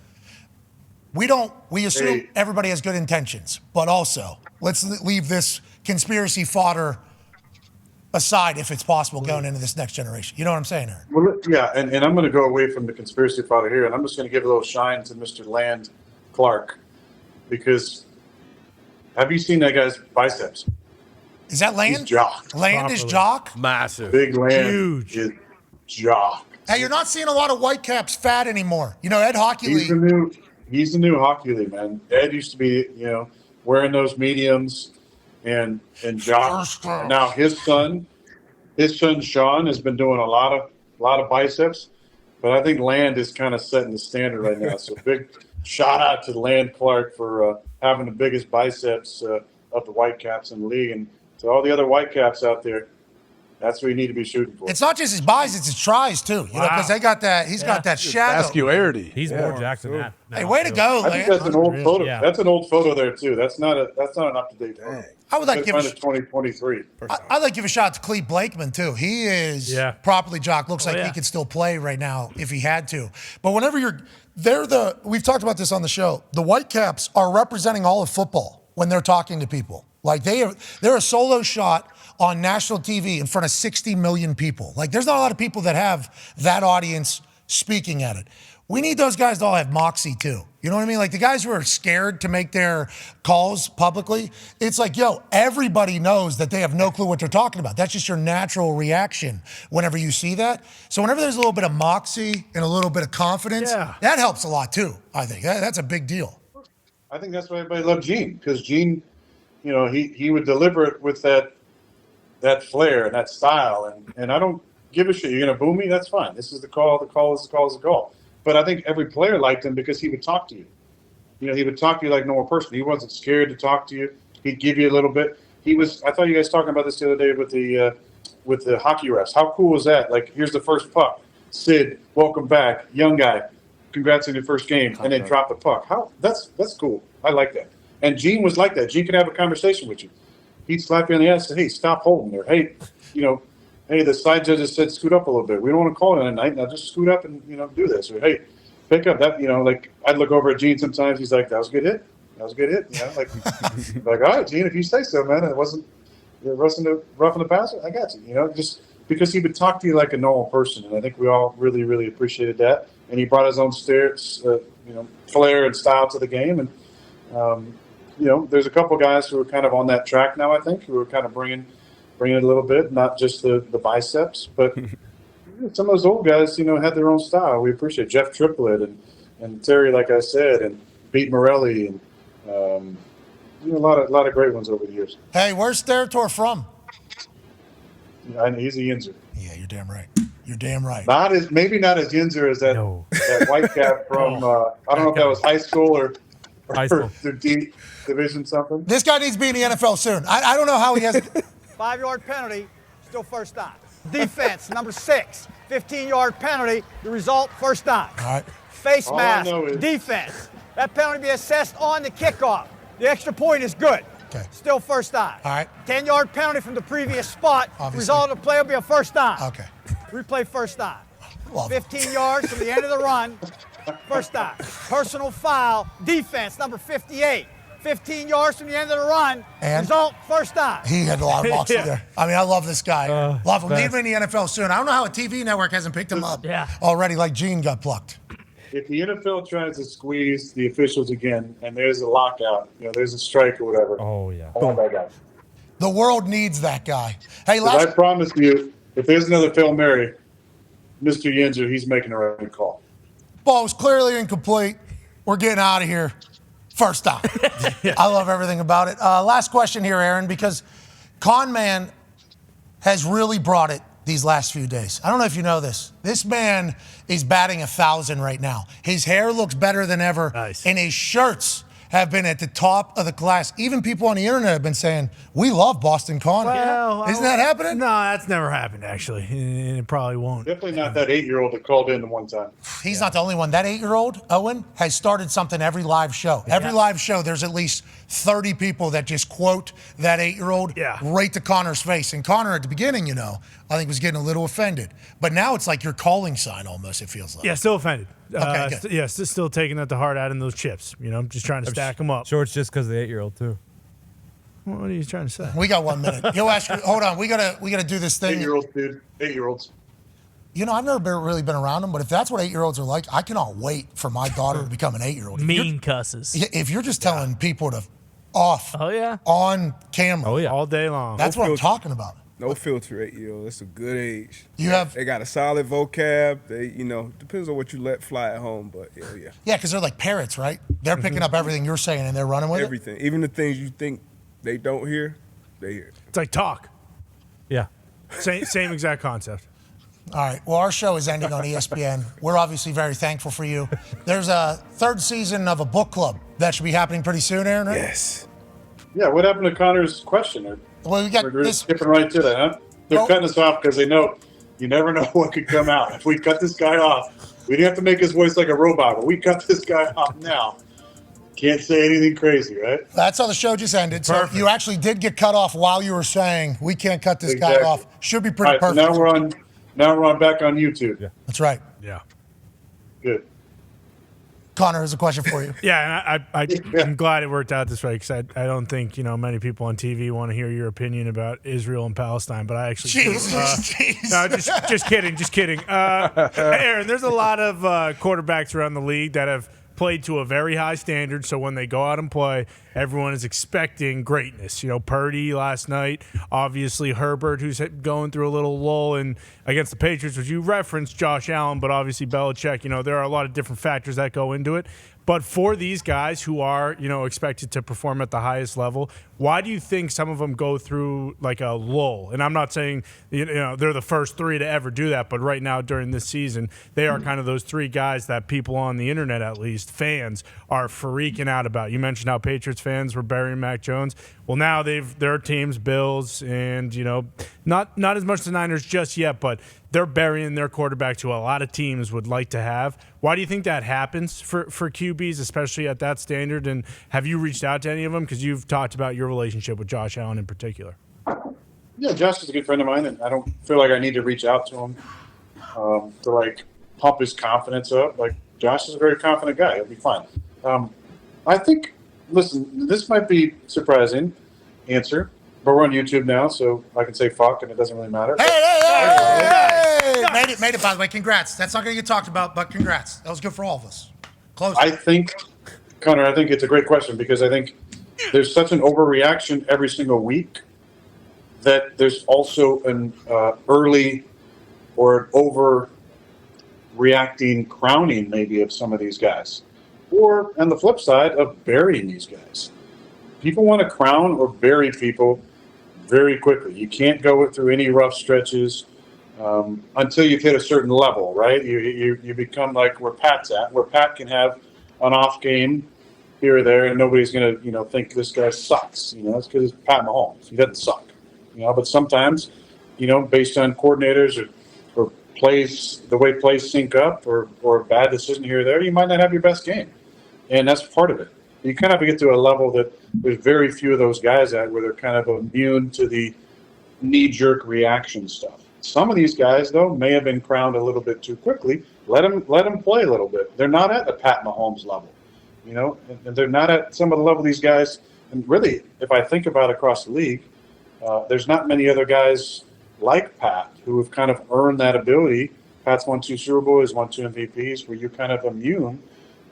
we assume everybody has good intentions, but also let's leave this conspiracy fodder aside if it's possible going into this next generation. You know what I'm saying, Aaron? Well, yeah, and I'm going to go away from the conspiracy fodder here, and I'm just going to give a little shine to Mr. Land Clark, because have you seen that guy's biceps? Is that Land? He's jock. Land is jock? Massive. Big Land Huge. is jock. Hey, you're not seeing a lot of Whitecaps fat anymore. Ed Hockey League. He's the new Hockey League, man. Ed used to be, wearing those mediums and jock. Now his son Sean has been doing a lot of biceps, but I think Land is kind of setting the standard right now. So big shout out to Land Clark for having the biggest biceps of the Whitecaps in the league, and to all the other Whitecaps out there. That's what you need to be shooting for. It's not just his buys, it's his tries too. Because they got that. He's got that shadow. Vascularity. He's more jacked than that. Hey, way to go, I Land. think that's an old photo. Yeah. That's an old photo there too. That's not an up to date photo. I would like to give find it 2023. I'd like to give a shout out to Cleve Blakeman too. He is properly jocked. Looks like he could still play right now if he had to. But whenever we've talked about this on the show. The Whitecaps are representing all of football when they're talking to people. Like they're a solo shot on national TV in front of 60 million people. Like there's not a lot of people that have that audience speaking at it. We need those guys to all have moxie too. You know what I mean? Like the guys who are scared to make their calls publicly, it's like, yo, everybody knows that they have no clue what they're talking about. That's just your natural reaction whenever you see that. So whenever there's a little bit of moxie and a little bit of confidence, that helps a lot too, I think. That's a big deal. I think that's why everybody loved Gene, because Gene, he would deliver it with that flair and that style. And I don't give a shit. You're going to boo me? That's fine. This is the call. The call is the call is the call. But I think every player liked him because he would talk to you. He would talk to you like a normal person. He wasn't scared to talk to you. He'd give you a little bit. I thought you guys talking about this the other day with the hockey refs. How cool is that? Like, here's the first puck. Sid, welcome back. Young guy. Congrats on your first game. And then drop the puck. That's cool. I like that. And Gene was like that. Gene could have a conversation with you. He'd slap you on the ass and say, hey, stop holding there. Hey, hey, the side judges said scoot up a little bit. We don't want to call it tonight. Now just scoot up and, do this. Or, hey, pick up that, like I'd look over at Gene sometimes. He's like, that was a good hit. That was a good hit. Like, all right, Gene, if you say so, man. It wasn't roughing the passer. I got you, just because he would talk to you like a normal person. And I think we all really, really appreciated that. And he brought his own flair and style to the game. And there's a couple guys who are kind of on that track now. I think who are kind of bringing it a little bit, not just the biceps, but some of those old guys, had their own style. We appreciate Jeff Triplett and Terry, like I said, and Pete Morelli, and a lot of great ones over the years. Hey, where's Therator from? He's a Yinzer. Yeah, you're damn right. You're damn right. Maybe not as Yinzer as that white cap from I don't know if that was high school or the D division something. This guy needs to be in the NFL soon. I don't know how he has. 5-yard penalty, still first down. Defense, number 6, 15-yard penalty. The result, first down. All right. Face mask, defense. That penalty be assessed on the kickoff. The extra point is good. Okay. Still first down. All right. 10-yard penalty from the previous spot. Obviously. Result of the play will be a first down. Okay. Replay first down. Love it. 15 yards from the end of the run. First down. Personal foul. Defense, number 58. 15 yards from the end of the run. And? Result, first down. He had a lot of boxing there. I mean, I love this guy. Love him. best. Need him in the NFL soon. I don't know how a TV network hasn't picked him up already, like Gene got plucked. If the NFL tries to squeeze the officials again, and there's a lockout, there's a strike or whatever. Oh, yeah. I want that guy. The world needs that guy. Hey, I promise you, if there's another Phil Mary, Mr. Yinzer, he's making the right call. ball was clearly incomplete. We're getting out of here. First down. I love everything about it. Last question here, Aaron, because Con Man has really brought it these last few days. I don't know if you know this. This man is batting 1,000 right now. His hair looks better than ever. Nice. And his shirts have been at the top of the class. Even people on the internet have been saying, we love Boston Con. Well, Isn't that happening? No, that's never happened, actually. And it probably won't. Definitely not that 8-year-old that called in the one time. He's not the only one. That 8-year-old, Owen, has started something every live show. Every live show, there's at least 30 people that just quote that 8-year-old right to Connor's face. And Connor, at the beginning, I think was getting a little offended. But now it's like your calling sign almost, it feels like. Yeah, still offended. Okay, good. Still taking that to heart, adding those chips. Just trying to stack them up. Sure, it's just because of the 8-year-old, too. What are you trying to say? We got 1 minute. He'll ask you, hold on, we gotta do this thing. 8-year-olds, dude. 8-year-olds. I've never really been around them, but if that's what 8-year-olds are like, I cannot wait for my daughter to become an 8-year-old. Mean cusses. If you're just telling people to off on camera. Oh, yeah. All day long. That's what I'm talking about. No filter, 8-year-old. That's a good age. They got a solid vocab. They, depends on what you let fly at home, but yeah. Yeah, because they're like parrots, right? They're picking up everything you're saying and they're running with Everything. Even the things you think they don't hear, they hear. It's like talk. Yeah. Same exact concept. All right. Well, our show is ending on ESPN. We're obviously very thankful for you. There's a third season of a book club that should be happening pretty soon, Aaron, right? Yes. Yeah, what happened to Connor's question? Well, we got We're this. skipping right to that, huh? They're cutting us off because they know you never know what could come out. If we cut this guy off, we didn't have to make his voice like a robot, but we cut this guy off now. Can't say anything crazy, right? That's how the show just ended. Perfect. So you actually did get cut off while you were saying we can't cut this guy off. Should be pretty All right, perfect. so now we're on back on YouTube. Yeah. That's right. Yeah. Good. Connor has a question for you. Yeah, and I'm glad it worked out this way because I don't think many people on TV want to hear your opinion about Israel and Palestine, but I actually Jeez. no, just kidding. Aaron, there's a lot of quarterbacks around the league that have played to a very high standard, so when they go out and play, everyone is expecting greatness. Purdy last night, obviously Herbert, who's going through a little lull against the Patriots, which you referenced, Josh Allen, but obviously Belichick. There are a lot of different factors that go into it. But for these guys who are, expected to perform at the highest level, why do you think some of them go through like a lull? And I'm not saying, they're the first three to ever do that, but right now during this season, they are kind of those three guys that people on the internet, at least fans, are freaking out about. You mentioned how Patriots fans were burying Mac Jones. Well, now their teams, Bills, and not as much the Niners just yet, but they're burying their quarterbacks who a lot of teams would like to have. Why do you think that happens for QBs, especially at that standard? And have you reached out to any of them? Because you've talked about your relationship with Josh Allen in particular. Yeah, Josh is a good friend of mine, and I don't feel like I need to reach out to him to pump his confidence up. Like, Josh is a very confident guy. He'll be fine. I think, listen, this might be surprising answer, but we're on YouTube now, so I can say fuck, and it doesn't really matter. Hey! Made it, by the way. Congrats. That's not going to get talked about, but congrats. That was good for all of us. Close. I think, Connor, I think it's a great question because I think there's such an overreaction every single week that there's also an early or an overreacting crowning maybe of some of these guys. Or on the flip side of burying these guys. People want to crown or bury people very quickly. You can't go through any rough stretches until you've hit a certain level, right? You become like where Pat's at, where Pat can have an off game here or there, and nobody's going to think this guy sucks. It's because it's Pat Mahomes. He doesn't suck. But sometimes, based on coordinators or plays, the way plays sync up, or a bad decision here or there, you might not have your best game, and that's part of it. You kind of have to get to a level that there's very few of those guys at where they're kind of immune to the knee-jerk reaction stuff. Some of these guys, though, may have been crowned a little bit too quickly. Let them play a little bit. They're not at the Pat Mahomes level, and they're not at some of the level these guys. And really, if I think about across the league, there's not many other guys like Pat who have kind of earned that ability. Pat's won 2 Super Bowls, won 2 MVPs, where you're kind of immune.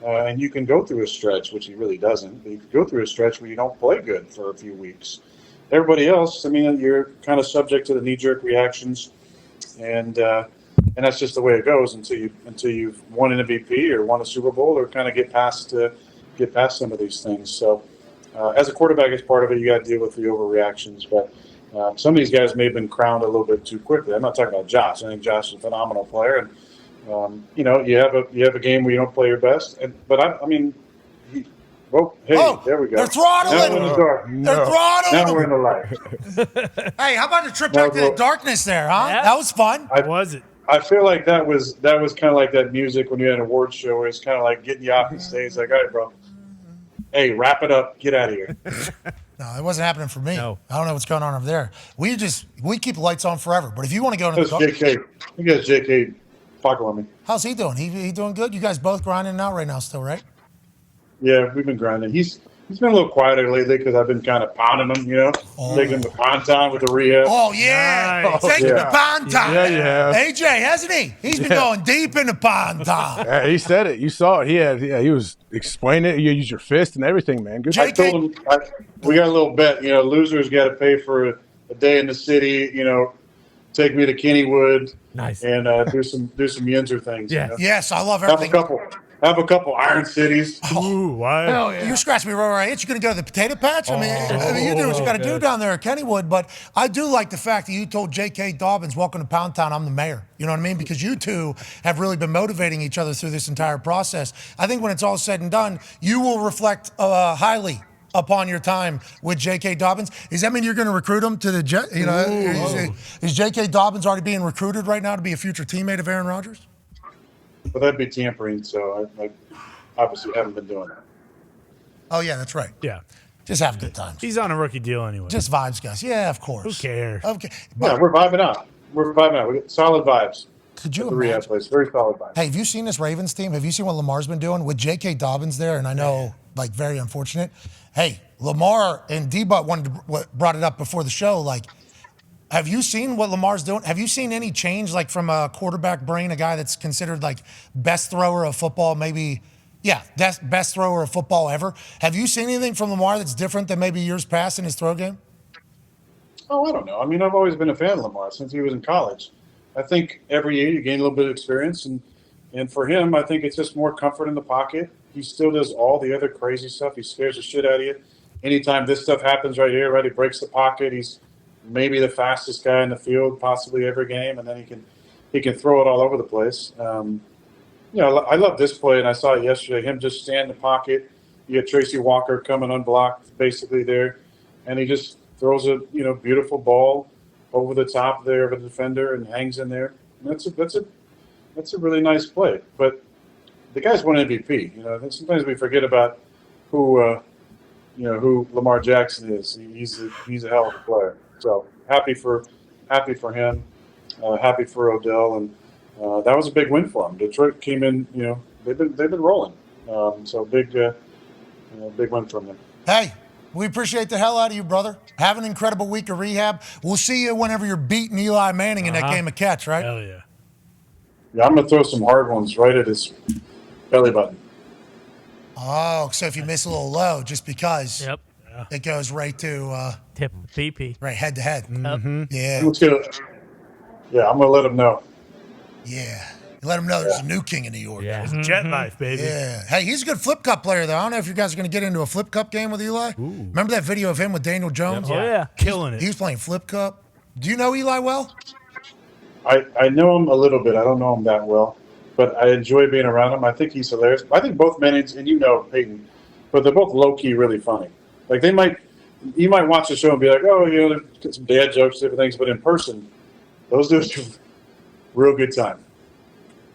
And you can go through a stretch, which he really doesn't. But you can go through a stretch where you don't play good for a few weeks. Everybody else, you're kind of subject to the knee-jerk reactions, and that's just the way it goes until you've won an MVP or won a Super Bowl or kind of get past some of these things. So, as a quarterback, as part of it, you got to deal with the overreactions. But some of these guys may have been crowned a little bit too quickly. I'm not talking about Josh. I think Josh is a phenomenal player, and you have a game where you don't play your best, there we go. They're throttling. Now we're in the dark. They're throttling. Now we're in the light. Hey, how about the trip back to the darkness there, huh? Yeah. That was fun. I feel like that was kind of like that music when you had an award show where it's kind of like getting you off the stage, like, all right, bro. Hey, wrap it up. Get out of here. No, it wasn't happening for me. No. I don't know what's going on over there. We keep the lights on forever. But if you want to go into the That's JK. You guys, JK, fucking with me. how's he doing? He doing good? You guys both grinding out right now still, right? Yeah, we've been grinding. He's been a little quieter lately because I've been kind of pounding him, taking him to Pound Town with the Rehab. Oh, yeah. Nice. Take him to Pound Town. Yeah, you have. AJ, hasn't he? He's been going deep into Pound Town. Yeah, he said it. You saw it. He was explaining it. You used your fist and everything, man. Good. I told him we got a little bet. Losers got to pay for a day in the city. Take me to Kennywood. Nice. And do some Yinzer things. Yeah. Yes, I love Have everything. a couple Iron Cities. Ooh, wow. You scratch me right itch. You're going to go to the potato patch? I mean, you do what you got to do down there at Kennywood. But I do like the fact that you told JK Dobbins, welcome to Pound Town, I'm the mayor. You know what I mean? Because you two have really been motivating each other through this entire process. I think when it's all said and done, you will reflect highly upon your time with JK Dobbins. Does that mean you're going to recruit him to the Jet? Is JK Dobbins already being recruited right now to be a future teammate of Aaron Rodgers? But that'd be tampering, so I obviously haven't been doing that. Oh, yeah, that's right. Yeah. Just have good times. He's on a rookie deal anyway. Just vibes, guys. Yeah, of course. Who cares? Okay. Yeah, we're vibing out. We get solid vibes. Could you The Rehab imagine? place, very solid vibes. Hey, have you seen this Ravens team? Have you seen what Lamar's been doing with JK Dobbins there? And I know, very unfortunate. Hey, Lamar and D-Butt brought it up before the show. Have you seen what Lamar's doing? Have you seen any change, from a quarterback brain, a guy that's considered best thrower of football, maybe, best thrower of football ever? Have you seen anything from Lamar that's different than maybe years past in his throw game? Oh, I don't know. I've always been a fan of Lamar since he was in college. I think every year you gain a little bit of experience, and for him, I think it's just more comfort in the pocket. He still does all the other crazy stuff. He scares the shit out of you. Anytime this stuff happens right here, he breaks the pocket. He's maybe the fastest guy in the field, possibly every game, and then he can throw it all over the place. I love this play, and I saw it yesterday. Him just stand in the pocket. You get Tracy Walker coming unblocked, basically there, and he just throws a beautiful ball over the top there of a defender and hangs in there. And that's a really nice play. But the guy's won MVP. Sometimes we forget about who Lamar Jackson is. He's a hell of a player. So happy for him, happy for Odell, and that was a big win for him. Detroit came in, they've been rolling. So big win from them. Hey, we appreciate the hell out of you, brother. Have an incredible week of rehab. We'll see you whenever you're beating Eli Manning in that game of catch, right? Hell yeah. Yeah, I'm gonna throw some hard ones right at his belly button. Oh, so if you miss a little low, just because Yep. it goes right to Tip BP. right head to head. Yep. Yeah, Let's go. Yeah, I'm gonna let him know. yeah. You let him know there's a new king in New York. Yeah. Jet life, baby. Yeah. Hey, he's a good flip cup player, though. I don't know if you guys are going to get into a flip cup game with Eli. Remember that video of him with Daniel Jones? Oh, yeah. Killing it. He was playing flip cup. Do you know Eli well? I know him a little bit. I don't know him that well, but I enjoy being around him. I think he's hilarious. I think both Mannings, and you know Peyton, but they're both low key really funny. Like you might watch the show and be like, oh, you know, there's some dad jokes, different things, but in person, those dudes are real good time.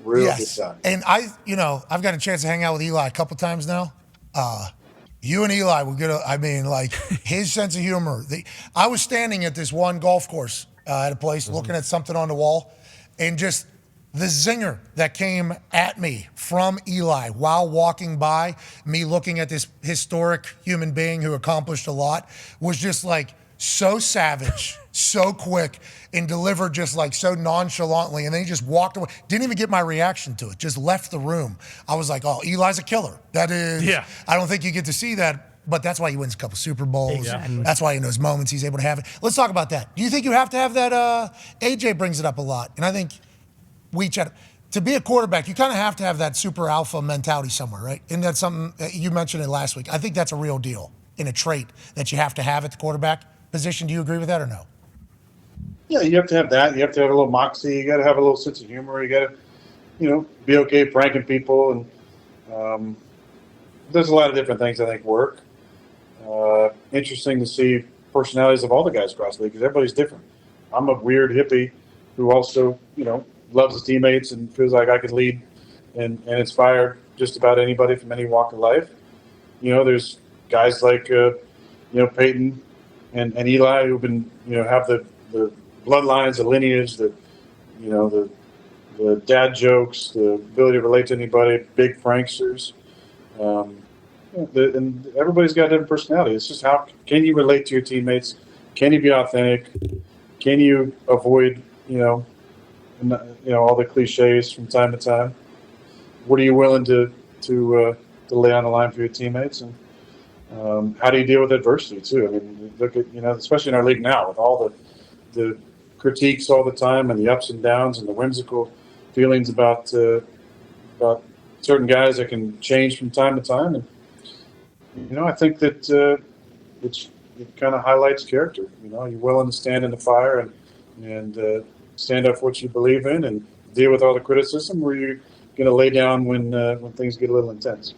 Real good time. And I've got a chance to hang out with Eli a couple times now. You and Eli were good. I mean, like his sense of humor. I was standing at this one golf course at a place looking at something on the wall, and just the zinger that came at me from Eli while walking by, me looking at this historic human being who accomplished a lot, was just like so savage, so quick, and delivered just like so nonchalantly. And then he just walked away. Didn't even get my reaction to it. Just left the room. I was like, oh, Eli's a killer. That is, Yeah. I don't think you get to see that, but that's why he wins a couple Super Bowls. Exactly. That's why in those moments he's able to have it. Let's talk about that. Do you think you have to have that? AJ brings it up a lot. And I think we chat. To be a quarterback, you kind of have to have that super alpha mentality somewhere, right? And that's something you mentioned it last week. I think that's a real deal and a trait that you have to have at the quarterback position. Do you agree with that or no? Yeah, you have to have that. You have to have a little moxie. You got to have a little sense of humor. You got to, be okay pranking people. And there's a lot of different things I think work. Interesting to see personalities of all the guys across the league because everybody's different. I'm a weird hippie who also, loves his teammates and feels like I could lead and inspire just about anybody from any walk of life. There's guys like, Peyton and Eli who've been, have the bloodlines, the lineage, the dad jokes, the ability to relate to anybody, big pranksters. And everybody's got a different personality. It's just how can you relate to your teammates? Can you be authentic? Can you avoid, all the cliches from time to time? What are you willing to lay on the line for your teammates? And how do you deal with adversity too? I mean, look at especially in our league now with all the critiques all the time and the ups and downs and the whimsical feelings about certain guys that can change from time to time. And I think that it kind of highlights character. You're willing to stand in the fire and stand up for what you believe in and deal with all the criticism, or you're going to lay down when things get a little intense.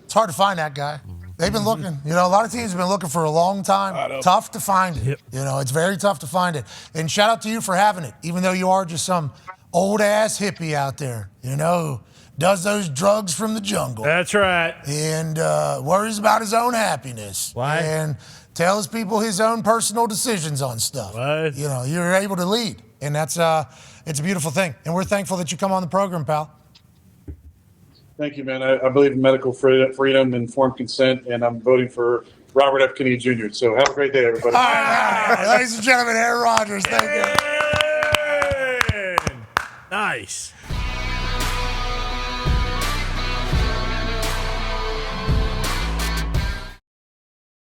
It's hard to find that guy. They've been looking. A lot of teams have been looking for a long time. Tough to find it. Yep. It's very tough to find it. And shout out to you for having it, even though you are just some old-ass hippie out there, who does those drugs from the jungle. That's right. And worries about his own happiness. Why? And tells people his own personal decisions on stuff. What? You're able to lead. And that's it's a beautiful thing. And we're thankful that you come on the program, pal. Thank you, man. I believe in medical freedom, informed consent, and I'm voting for Robert F. Kennedy Jr. So have a great day, everybody. All right. Ladies and gentlemen, Aaron Rodgers. Thank you. Nice.